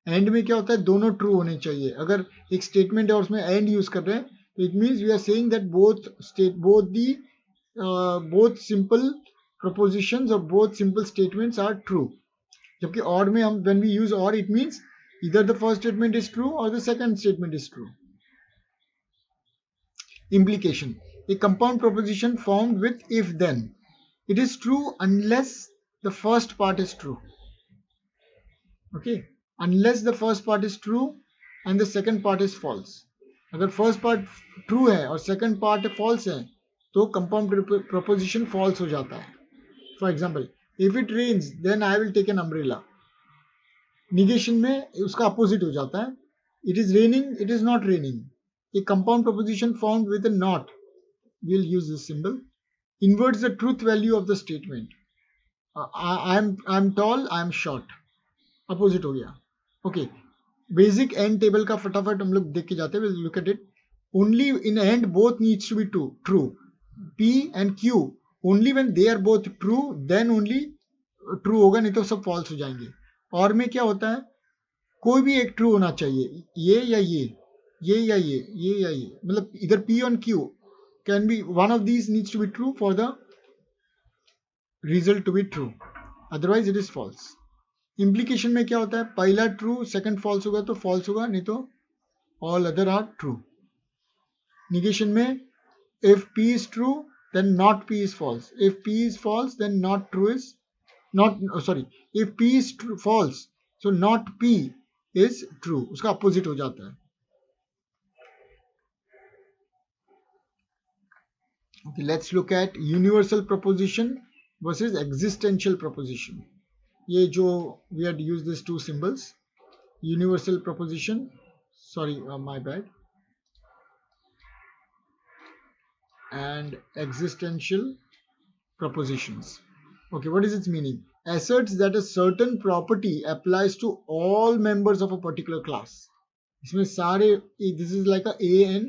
And में क्या होता है, दोनों true होने चाहिए. अगर एक statement है और उसमें एंड यूज कर रहे हैं, it means we are saying that both simple propositions or both simple statements are true. जबकि और में हम when we use or, it means either the first statement is true or the second statement is true. Implication, a compound proposition formed with if then. It is true unless the first part is true. Okay, unless the first part is true and the second part is false. अगर first part true है और second part false है तो compound proposition false हो जाता है. For example, if it rains then I will take an umbrella. Negation में उसका opposite हो जाता है. It is raining, it is not raining. A compound proposition formed with a not, we'll use this symbol, inverts the truth value of the statement. I'm tall, I'm short. Opposite हो गया. Okay, basic end table का फटाफट हम लोग देख के जाते हैं. We'll look at it. Only in end both needs to be true. P and Q, only when they are both true then only true होगा, नहीं तो सब false हो जाएंगे. और में क्या होता है, कोई भी एक true होना चाहिए, ये या ये या ये, मतलब either P और Q can be, one of these needs to be true for the result to be true, otherwise it is false. Implication में क्या होता है, पहला true second false होगा तो false होगा, नहीं तो all other are true. Negation में if P is true then not P is false. If P is false then not true is not, sorry, if P is true, false, so not P is true. उसका opposite हो जाता है. Okay, let's look at universal proposition versus existential proposition. ये जो we had used these two symbols, universal proposition, sorry, my bad, and existential propositions. Okay, what is its meaning? Asserts that a certain property applies to all members of a particular class. इसमें सारे, this is like a and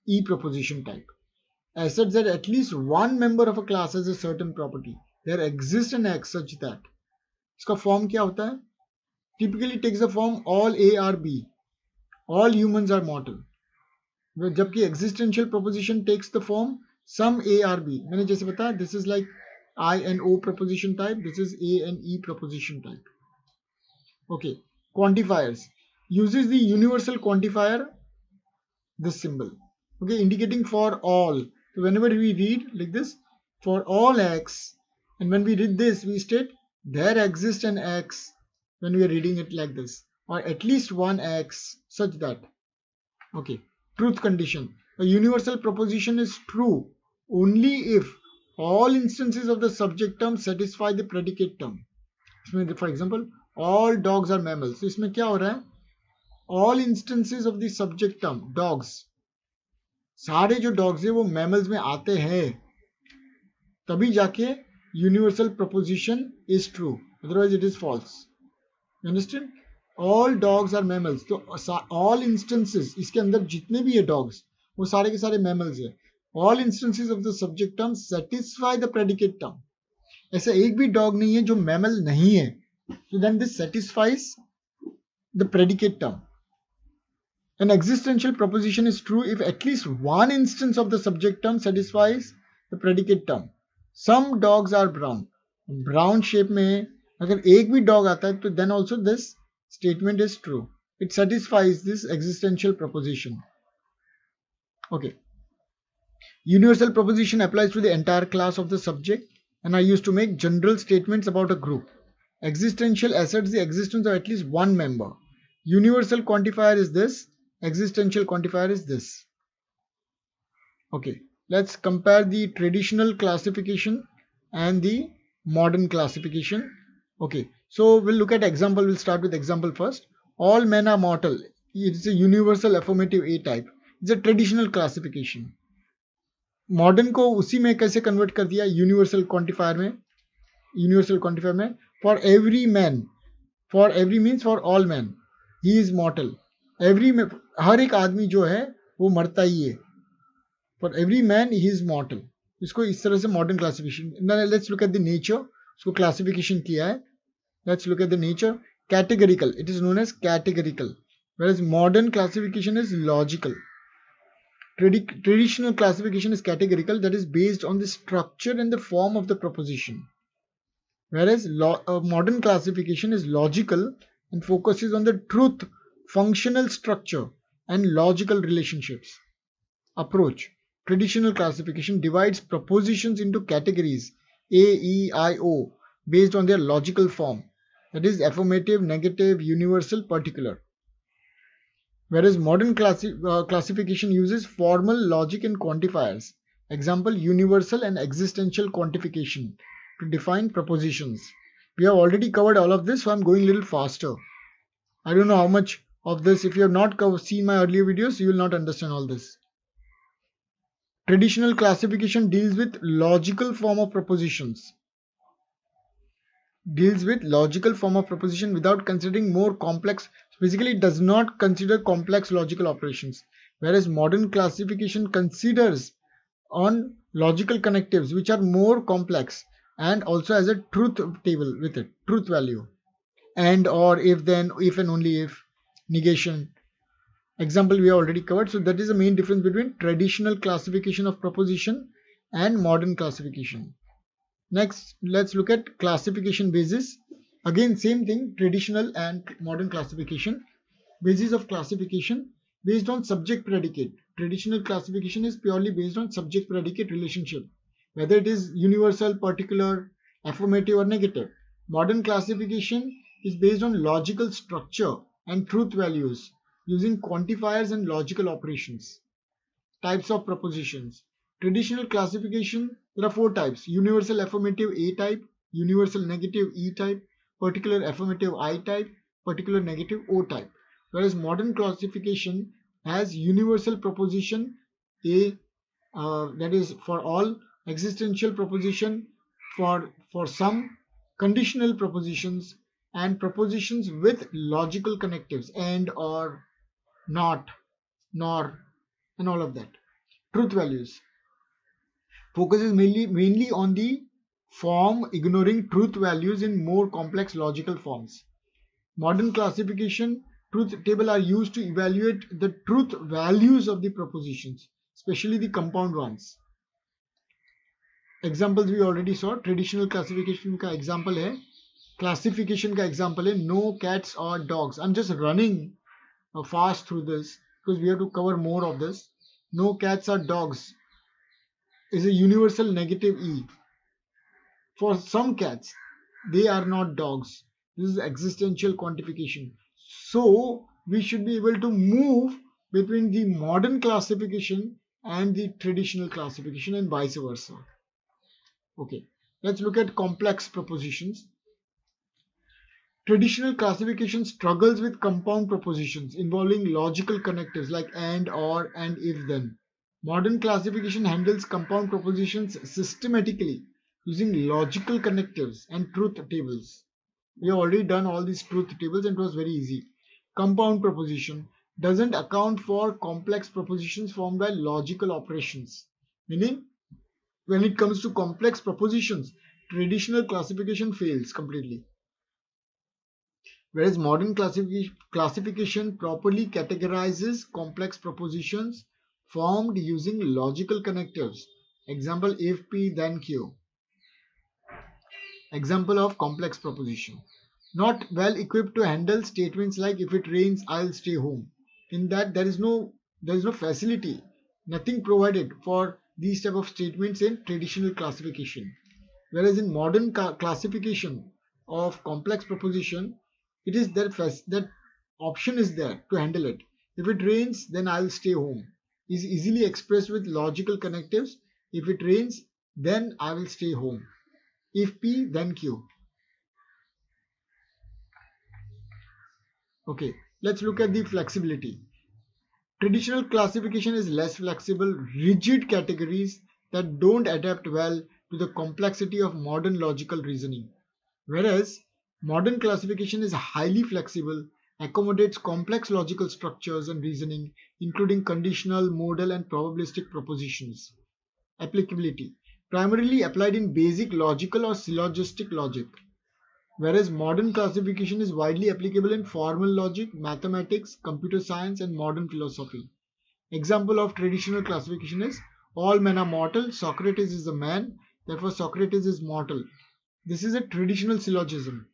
E proposition type. Asserts that at least one member of a class has a certain property. There exists an X such that. इसका form क्या होता है? Typically takes the form all A are B. All humans are mortal. जबकि existential proposition takes the form some A are B. मैंने जैसे बताया, this is like I and O proposition type. This is A and E proposition type. Okay, quantifiers. Uses the universal quantifier, this symbol. Okay, indicating for all. So whenever we read like this, for all X, and when we read this, we state there exists an X when we are reading it like this, or at least one X such that. Okay, truth condition. A universal proposition is true only if all instances of the subject term satisfy the predicate term. For example, all dogs are mammals. So इसमें क्या हो रहा है? All instances of the subject term, dogs, सारे जो dogs है वो mammals में आते हैं, तभी जाके universal proposition is true, otherwise it is false. You understand? All dogs are mammals. तो all instances, इसके अंदर जितने भी है dogs, वो सारे के सारे mammals है. All instances of the subject term satisfy the predicate term. ऐसा एक भी dog नहीं है जो mammal नहीं है. So then this satisfies the predicate term. An existential proposition is true if at least one instance of the subject term satisfies the predicate term. Some dogs are brown. Brown shape में अगर एक भी dog आता है तो then also this statement is true. It satisfies this existential proposition. Okay. Universal proposition applies to the entire class of the subject and are used to make general statements about a group. Existential asserts the existence of at least one member. Universal quantifier is this. Existential quantifier is this. Okay, let's compare the traditional classification and the modern classification. Okay, so we'll look at example. We'll start with example first. All men are mortal. It's a universal affirmative A type. It's a traditional classification. Modern को उसी में कैसे convert कर दिया, universal quantifier में, universal quantifier में, for every man, for every means for all man he is मॉर्टल, every में हर एक आदमी जो है वो मरता ही है, for every man he is mortal. इसको इस तरह से modern classification. Let's look at the nature, उसको क्लासिफिकेशन किया है। Let's look at the nature. Categorical, it is known as categorical, whereas modern classification is logical. Traditional classification is categorical, that is based on the structure and the form of the proposition, whereas modern classification is logical and focuses on the truth, functional structure, and logical relationships. Approach. Traditional classification divides propositions into categories A, E, I, O based on their logical form, that is affirmative, negative, universal, particular. Whereas modern classification uses formal logic and quantifiers, example universal and existential quantification, to define propositions. We have already covered all of this, so I'm going a little faster. I don't know how much of this, if you have not seen my earlier videos, you will not understand all this. Traditional classification deals with logical form of propositions. Without considering more complex, basically it does not consider complex logical operations, whereas modern classification considers on logical connectives which are more complex and also has a truth table with it, truth value, and or if then, if and only if, negation. Example we have already covered. So that is the main difference between traditional classification of proposition and modern classification. Next, let's look at classification basis. Again, same thing, traditional and modern classification. Basis of classification based on subject predicate. Traditional classification is purely based on subject predicate relationship, whether it is universal, particular, affirmative, or negative. Modern classification is based on logical structure and truth values using quantifiers and logical operations. Types of propositions. Traditional classification, there are 4 types: universal affirmative A type, universal negative E type, particular affirmative I type, particular negative O type. Whereas modern classification has universal proposition A, that is for all, existential proposition for some, conditional propositions, and propositions with logical connectives, and, or, not, nor, and all of that. Truth values focuses mainly on the form, ignoring truth values in more complex logical forms. Modern classification, truth table are used to evaluate the truth values of the propositions, especially the compound ones. Examples we already saw. Traditional classification का example है, classification का example है no cats or dogs. I'm just running fast through this because we have to cover more of this. No cats or dogs is a universal negative E. For some cats, they are not dogs. This is existential quantification. So we should be able to move between the modern classification and the traditional classification and vice versa. Okay, let's look at complex propositions. Traditional classification struggles with compound propositions involving logical connectives like and, or, and, if, then. Modern classification handles compound propositions systematically using logical connectives and truth tables. We have already done all these truth tables and it was very easy. Compound proposition doesn't account for complex propositions formed by logical operations. Meaning, when it comes to complex propositions, traditional classification fails completely. Whereas modern classification properly categorizes complex propositions formed using logical connectives. Example, if P then Q. Example of complex proposition. Not well equipped to handle statements like if it rains, I'll stay home. In that there is no facility, nothing provided for these type of statements in traditional classification. Whereas in modern classification of complex proposition, it is that option is there to handle it. If it rains, then I'll stay home is easily expressed with logical connectives. If it rains, then I will stay home. If P, then Q. Okay, let's look at the flexibility. Traditional classification is less flexible, rigid categories that don't adapt well to the complexity of modern logical reasoning. Whereas modern classification is highly flexible, accommodates complex logical structures and reasoning, including conditional, modal, and probabilistic propositions. Applicability primarily applied in basic logical or syllogistic logic, whereas modern classification is widely applicable in formal logic, mathematics, computer science, and modern philosophy. Example of traditional classification is all men are mortal, Socrates is a man, therefore Socrates is mortal. This is a traditional syllogism.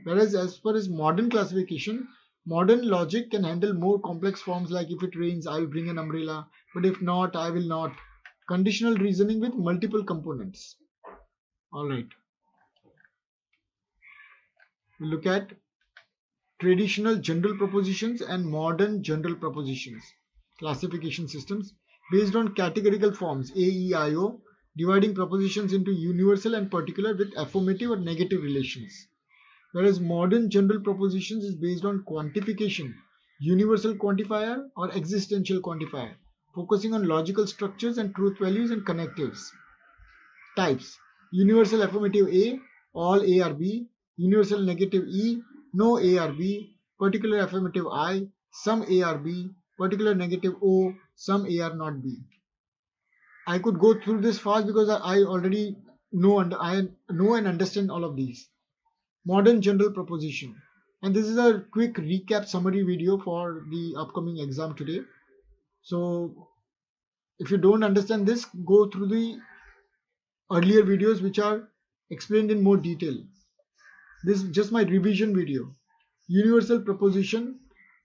Whereas as per his modern classification, modern logic can handle more complex forms like if it rains, I will bring an umbrella, but if not, I will not. Conditional reasoning with multiple components. Alright, we look at traditional general propositions and modern general propositions. Classification systems based on categorical forms A, E, I, O, dividing propositions into universal and particular with affirmative or negative relations. Whereas modern general propositions is based on quantification, universal quantifier or existential quantifier, focusing on logical structures and truth values and connectives. Types: universal affirmative A, all A are B, universal negative E, no A are B, particular affirmative I, some A are B, particular negative O, some A are not B. I could go through this fast because I already know and understand all of these. Modern general proposition, and this is a quick recap summary video for the upcoming exam today. So if you don't understand this, go through the earlier videos which are explained in more detail. This is just my revision video. Universal proposition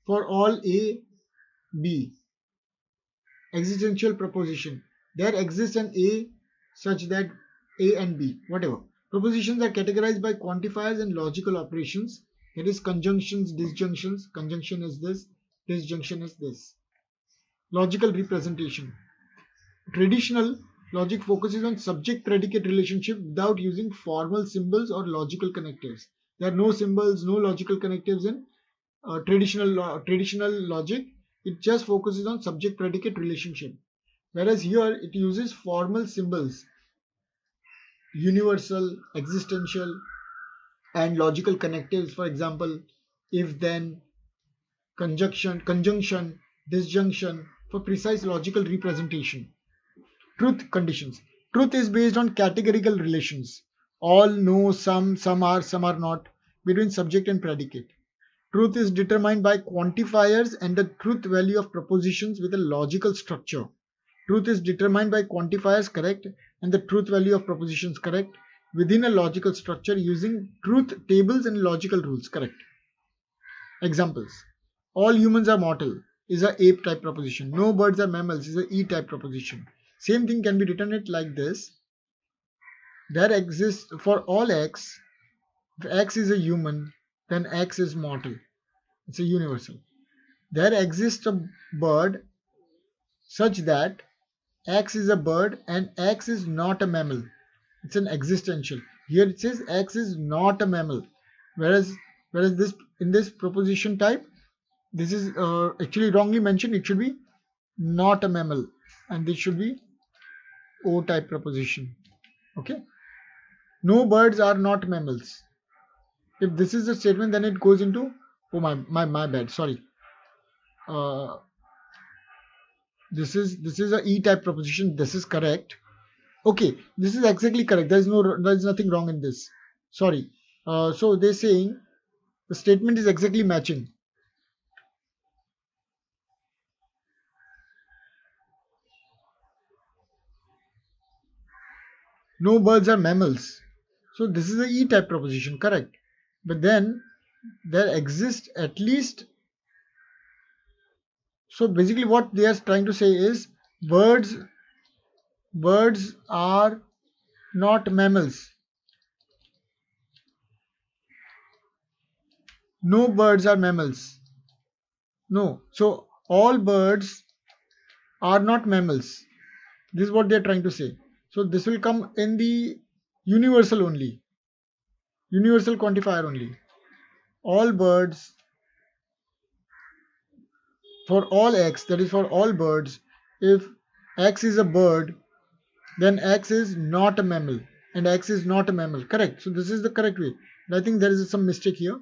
for all A, B. Existential proposition, there exists an A such that A and B, whatever. Propositions are categorized by quantifiers and logical operations. There is conjunctions, disjunctions. Conjunction is this, disjunction is this. Logical representation. Traditional logic focuses on subject-predicate relationship without using formal symbols or logical connectives. There are no symbols, no logical connectives in traditional logic. It just focuses on subject-predicate relationship. Whereas here it uses formal symbols, universal, existential, and logical connectives. For example, if then, conjunction, disjunction for precise logical representation. Truth conditions. Truth is based on categorical relations. All, no, some are, some are not, between subject and predicate. Truth is determined by quantifiers and the truth value of propositions with a logical structure. Truth is determined by quantifiers, correct, and the truth value of propositions, correct, within a logical structure using truth tables and logical rules, correct. Examples: all humans are mortal is a A type proposition. No birds are mammals is a E type proposition. Same thing can be written it like this. There exists for all X, if X is a human, then X is mortal. It's a universal. There exists a bird such that X is a bird and X is not a mammal. It's an existential. Here it says X is not a mammal. Whereas this in this proposition type, this is actually wrongly mentioned. It should be not a mammal, and this should be O type proposition. Okay. No birds are not mammals. If this is the statement, then it goes into, oh my bad. Sorry. This is a E type proposition. This is correct. Okay, this is exactly correct. There is nothing wrong in this. Sorry. So they're saying the statement is exactly matching. No birds are mammals. So this is a E type proposition, correct. But then there exists at least. So basically what they are trying to say is birds are not mammals. No birds are mammals. No. So all birds are not mammals. This is what they are trying to say. So this will come in the universal only. Universal quantifier only. All birds for all X, that is for all birds, if X is a bird, then X is not a mammal, and X is not a mammal. Correct. So this is the correct way. And I think there is some mistake here.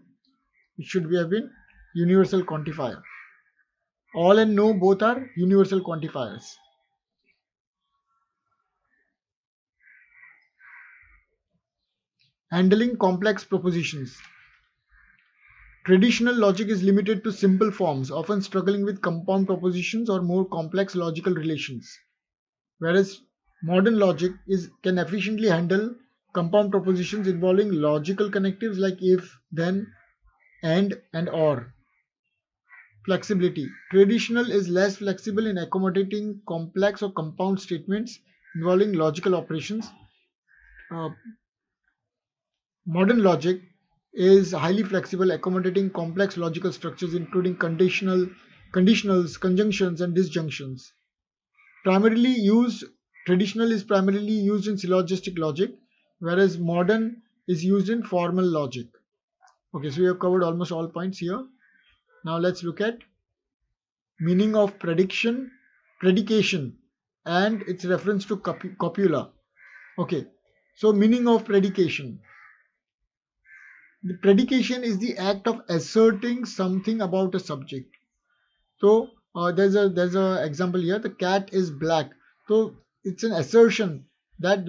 It should have been universal quantifier. All and no both are universal quantifiers. Handling complex propositions. Traditional logic is limited to simple forms, often struggling with compound propositions or more complex logical relations. Whereas modern logic can efficiently handle compound propositions involving logical connectives like if, then, and or. Flexibility. Traditional is less flexible in accommodating complex or compound statements involving logical operations. Uh, Modern logic is highly flexible, accommodating complex logical structures including conditionals, conjunctions, and disjunctions. Primarily used, Traditional is primarily used in syllogistic logic, whereas modern is used in formal logic. Okay, so we have covered almost all points here. Now let's look at meaning of predication, and its reference to copula. Okay, so meaning of predication. The predication is the act of asserting something about a subject. So there's a example here. The cat is black. So it's an assertion that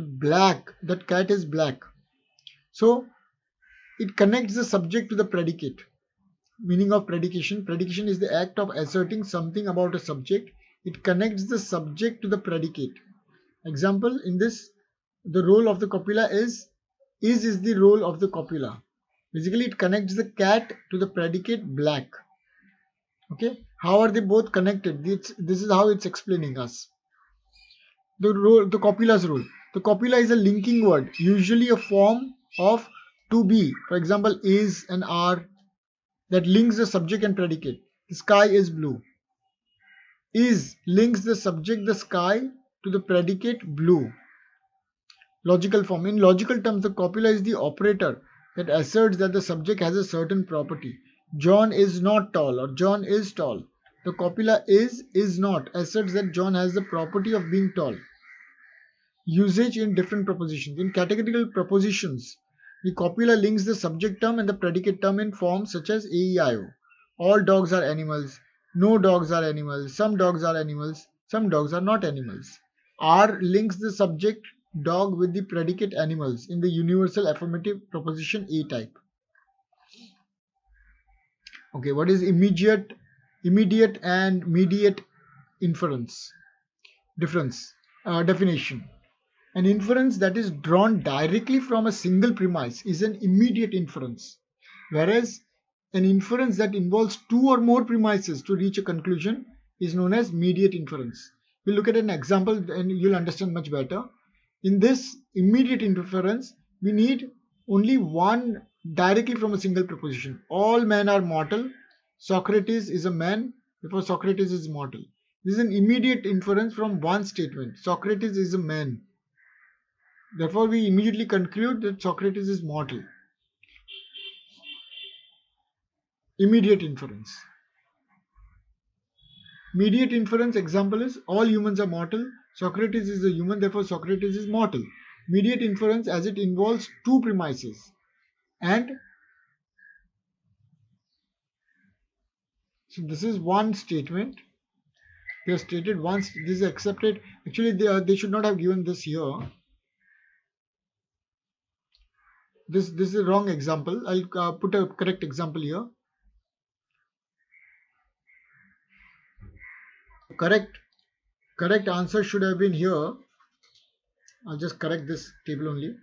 cat is black. So it connects the subject to the predicate. Meaning of predication. Predication is the act of asserting something about a subject. It connects the subject to the predicate. Example in this, the role of the copula is the role of the copula. Basically, it connects the cat to the predicate black. Okay, how are they both connected? This is how it's explaining us. The copula's role. The copula is a linking word, usually a form of to be. For example, is and are, that links the subject and predicate. The sky is blue. Is links the subject, the sky, to the predicate blue. Logical form. In logical terms, the copula is the operator that asserts that the subject has a certain property. John is not tall or John is tall. The copula is not asserts that John has the property of being tall. Usage in different propositions. In categorical propositions, the copula links the subject term and the predicate term in forms such as A-E-I-O. All dogs are animals. No dogs are animals. Some dogs are animals. Some dogs are not animals. R links the subject dog with the predicate animals in the universal affirmative proposition A type. Okay, what is immediate and mediate inference? Definition. An inference that is drawn directly from a single premise is an immediate inference, whereas an inference that involves two or more premises to reach a conclusion is known as mediate inference. We'll look at an example and you'll understand much better. In this immediate inference, we need only one directly from a single proposition. All men are mortal. Socrates is a man, therefore Socrates is mortal. This is an immediate inference from one statement. Socrates is a man. Therefore, we immediately conclude that Socrates is mortal. Immediate inference. Mediate inference example is all humans are mortal. Socrates is a human, therefore Socrates is mortal. Mediate inference as it involves two premises. And so this is one statement. They have stated once this is accepted. Actually, they should not have given this here. This is a wrong example. I'll put a correct example here. Correct answer should have been here. I'll just correct this table only.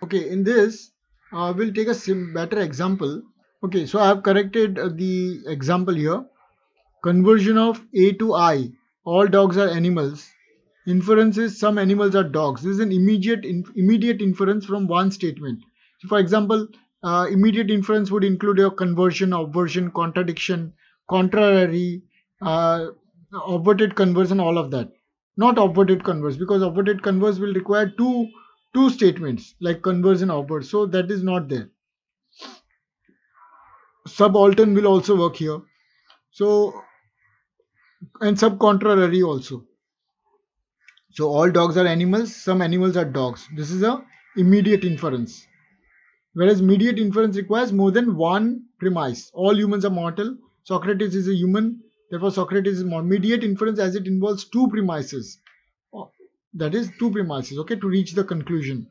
Okay, in this we'll take a better example. Okay, so I have corrected the example here. Conversion of A to I. All dogs are animals. Inference is some animals are dogs. This is an immediate inference from one statement. So for example, immediate inference would include your conversion, obversion, contradiction, contrary, obverted converse, all of that. Not obverted converse, because obverted converse will require two statements like converse and obverse. So that is not there. Subaltern will also work here. So and subcontrary also. So all dogs are animals, some animals are dogs. This is a immediate inference. Whereas mediate inference requires more than one premise. All humans are mortal. Socrates is a human. Therefore, Socrates is more. Mediate inference as it involves two premises. That is two premises, okay, to reach the conclusion.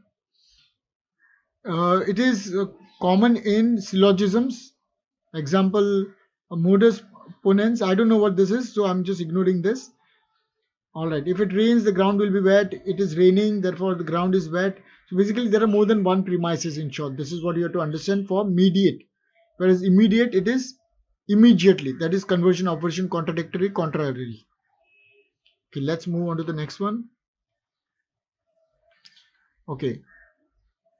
It is common in syllogisms. Example, modus ponens. I don't know what this is, so I'm just ignoring this. Alright, if it rains, the ground will be wet. It is raining, therefore the ground is wet. So basically there are more than one premises in short. This is what you have to understand for mediate. Whereas immediate, it is immediately. That is conversion, opposition, contradictory, contrary. Okay, let's move on to the next one. Okay,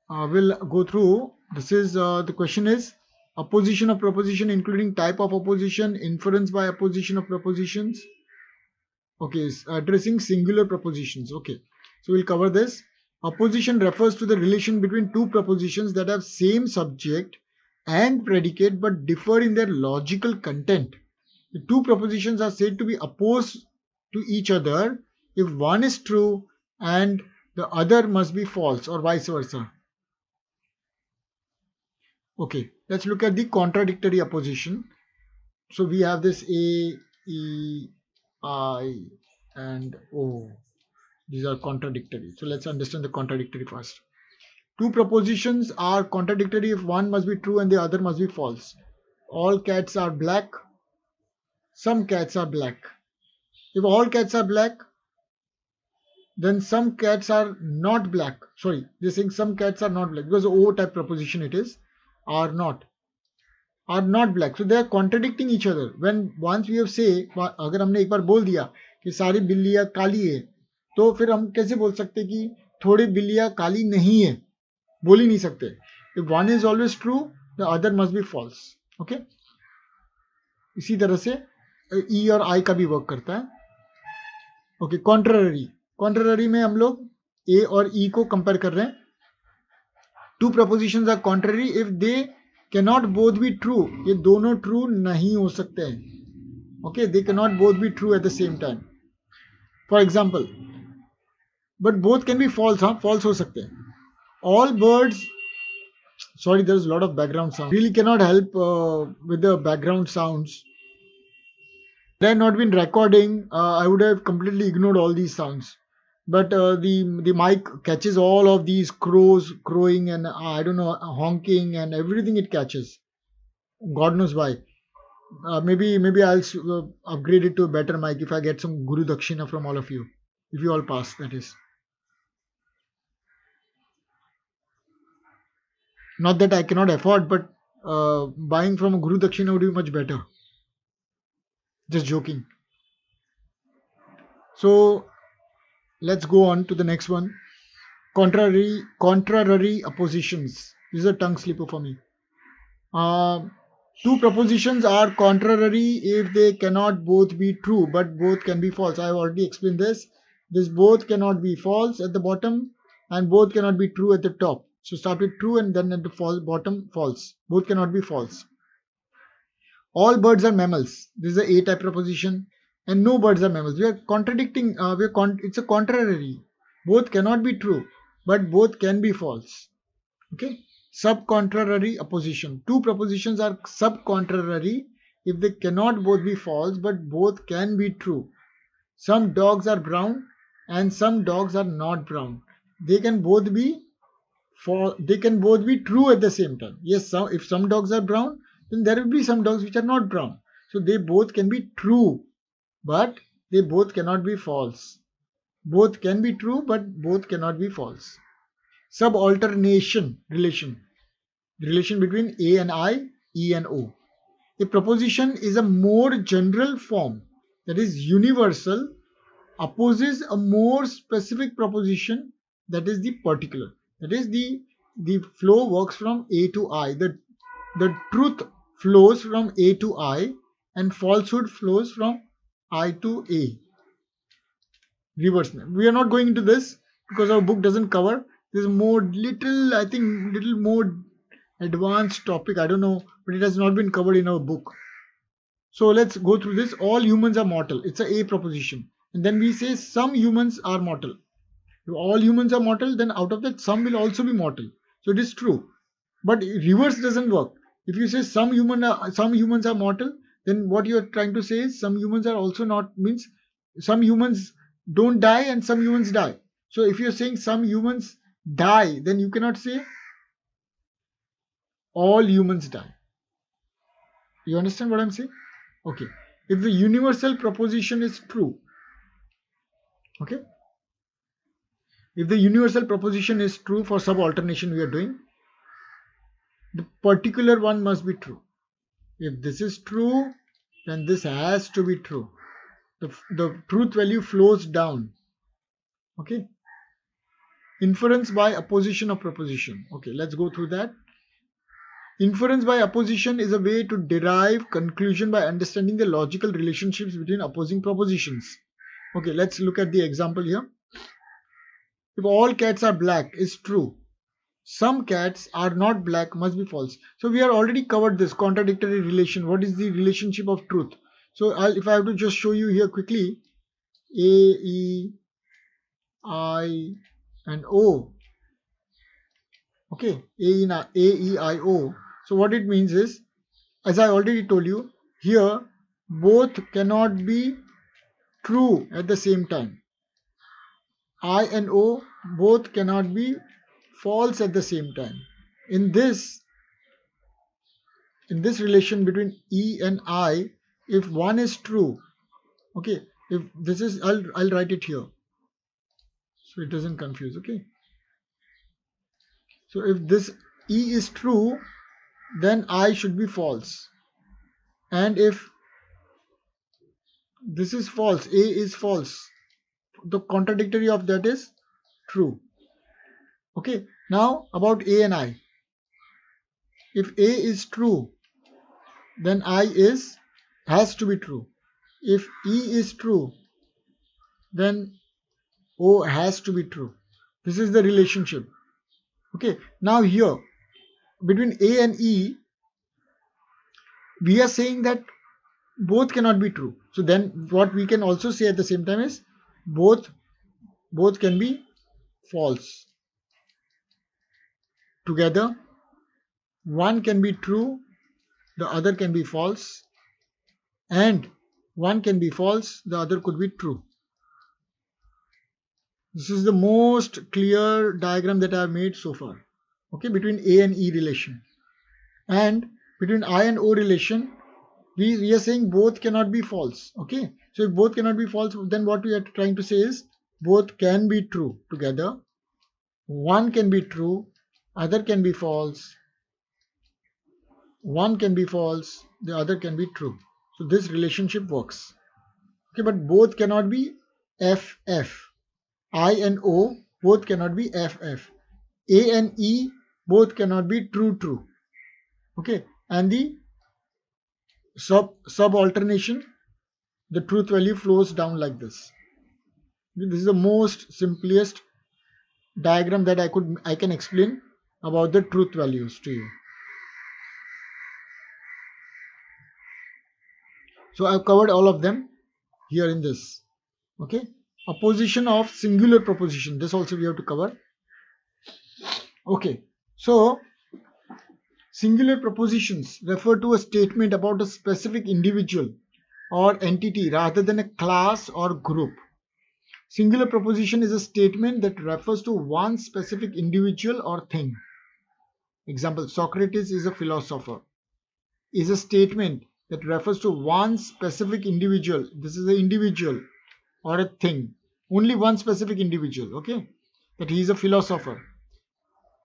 we'll go through. This is the question is opposition of proposition including type of opposition, inference by opposition of propositions. Okay, addressing singular propositions. Okay, so we'll cover this. Opposition refers to the relation between two propositions that have same subject and predicate but differ in their logical content. The two propositions are said to be opposed to each other if one is true and the other must be false, or vice versa. Okay, let's look at the contradictory opposition. So we have this A, E, I, and O. These are contradictory. So let's understand the contradictory first. Two propositions are contradictory if one must be true and the other must be false. All cats are black. Some cats are black. If all cats are black, then some cats are not black. Sorry, they're saying some cats are not black because O type proposition it is, are not black. So they are contradicting each other. When once we have say, अगर हमने एक बार बोल दिया कि सारी बिल्लियां काली है, तो फिर हम कैसे बोल सकते कि थोड़ी बिल्लियां काली नहीं है? बोल ही नहीं सकते. If one is always true, the other must be false. Okay? इसी तरह से E और I का भी वर्क करता है. ओके, कॉन्ट्ररी में हम लोग A और E को कंपेयर कर रहे हैं. Two propositions are contrary if they cannot both be true. ये दोनों ट्रू नहीं हो सकते हैं. Okay, they cannot both be true at the same time. For example, but both can be false. हाँ, फॉल्स हो सकते हैं. All birds, sorry, there's a lot of background sound. Really cannot help with the background sounds. Had I not been recording, I would have completely ignored all these sounds. But the mic catches all of these crows crowing and I don't know, honking and everything it catches. God knows why. Maybe I'll upgrade it to a better mic if I get some Guru Dakshina from all of you. If you all pass, that is. Not that I cannot afford, but buying from a Guru Dakshina would be much better. Just joking. So let's go on to the next one. Contrary oppositions. This is a tongue slipper for me. Two propositions are contrary if they cannot both be true, but both can be false. I have already explained this. This both cannot be false at the bottom and both cannot be true at the top. So start with true and then at the bottom false. Both cannot be false. All birds are mammals. This is a A type proposition. And no birds are mammals. We are contradicting. It's a contrary. Both cannot be true, but both can be false. Okay. Subcontrary opposition. Two propositions are subcontrary if they cannot both be false, but both can be true. Some dogs are brown and some dogs are not brown. They can both be true at the same time. Yes, if some dogs are brown, then there will be some dogs which are not brown. So they both can be true, but they both cannot be false. Both can be true, but both cannot be false. Subalternation relation. The relation between A and I, E and O. A proposition is a more general form, that is universal, opposes a more specific proposition, that is the particular. That is the flow works from A to I. The truth flows from A to I and falsehood flows from I to A. Reverse. We are not going into this because our book doesn't cover. There's little more advanced topic. I don't know, but it has not been covered in our book. So let's go through this. All humans are mortal. It's a A proposition. and then we say some humans are mortal. If all humans are mortal, then out of that some will also be mortal. So it is true. But reverse doesn't work. If you say some humans are mortal, then what you are trying to say is some humans are also not, means some humans don't die and some humans die. So if you're saying some humans die, then you cannot say all humans die. You understand what I'm saying? Okay. If the universal proposition is true, okay, if the universal proposition is true for subalternation we are doing, the particular one must be true. If this is true, then this has to be true. The truth value flows down. Okay. Inference by opposition of proposition. Okay, let's go through that. Inference by opposition is a way to derive conclusion by understanding the logical relationships between opposing propositions. Okay, let's look at the example here. If all cats are black is true, some cats are not black must be false. So we have already covered this contradictory relation. What is the relationship of truth? So if I have to just show you here quickly, A, E, I and O. Okay, A, E, I, O. So what it means is, as I already told you, here both cannot be true at the same time. I and O both cannot be false at the same time. In this relation between E and I, if one is true, okay, if this is, I'll write it here so it doesn't confuse. Okay, so if this E is true, then I should be false, and if this is false, A is false, the contradictory of that is true. Okay, now about A and I. If A is true, then I has to be true. If E is true, then O has to be true. This is the relationship. Okay, now here between A and E, we are saying that both cannot be true. So then what we can also say at the same time is both can be false. Together, one can be true, the other can be false, and one can be false, the other could be true. This is the most clear diagram that I have made so far. Okay, between A and E relation. And between I and O relation, we are saying both cannot be false. Okay, so if both cannot be false, then what we are trying to say is both can be true together. One can be true, other can be false. One can be false, the other can be true. So this relationship works. Okay, but both cannot be FF. I and O both cannot be FF. A and E both cannot be true. Okay, and the subalternation, the truth value flows down like this. This is the most simplest diagram that I can explain about the truth values to you. So I've covered all of them here in this. Okay, opposition of singular proposition, this also we have to cover. Okay, so singular propositions refer to a statement about a specific individual or entity rather than a class or group. Singular proposition is a statement that refers to one specific individual or thing. Example, Socrates is a philosopher, is a statement that refers to one specific individual. This is an individual or a thing, only one specific individual, okay, that he is a philosopher.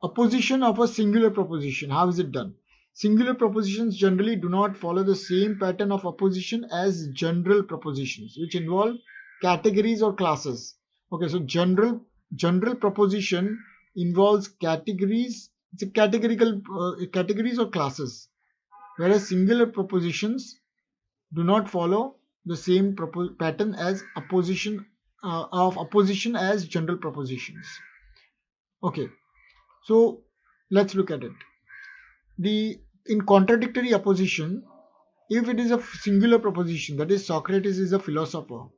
Opposition of a singular proposition, how is it done? Singular propositions generally do not follow the same pattern of opposition as general propositions, which involve categories or classes. Okay, so general proposition involves categories, it's a categorical categories or classes, whereas singular propositions do not follow the same pattern as opposition as general propositions. Okay, so let's look at it. In contradictory opposition, if it is a singular proposition, that is Socrates is a philosopher,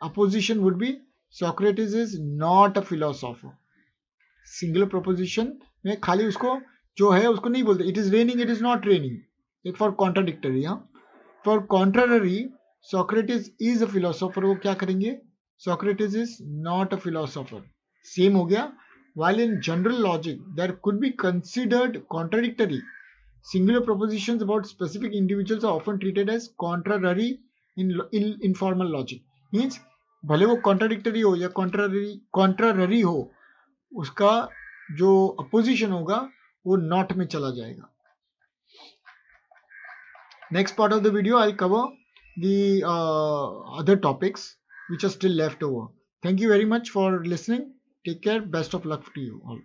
opposition would be Socrates is not a philosopher. Singular proposition में खाली उसको जो है उसको नहीं बोलते, it is raining, it is not raining, एक for contradictory. हाँ, for contrary Socrates is a philosopher, वो क्या करेंगे, Socrates is not a philosopher, same हो गया। while in general logic there could be considered contradictory, singular propositions about specific individuals are often treated as contrary in informal logic, means भले वो contradictory हो या contrary हो, उसका जो opposition होगा वो नॉट में चला जाएगा। Next part of the video I cover the other topics which are still left over. Thank you very much for listening. Take care. Best of luck to you all.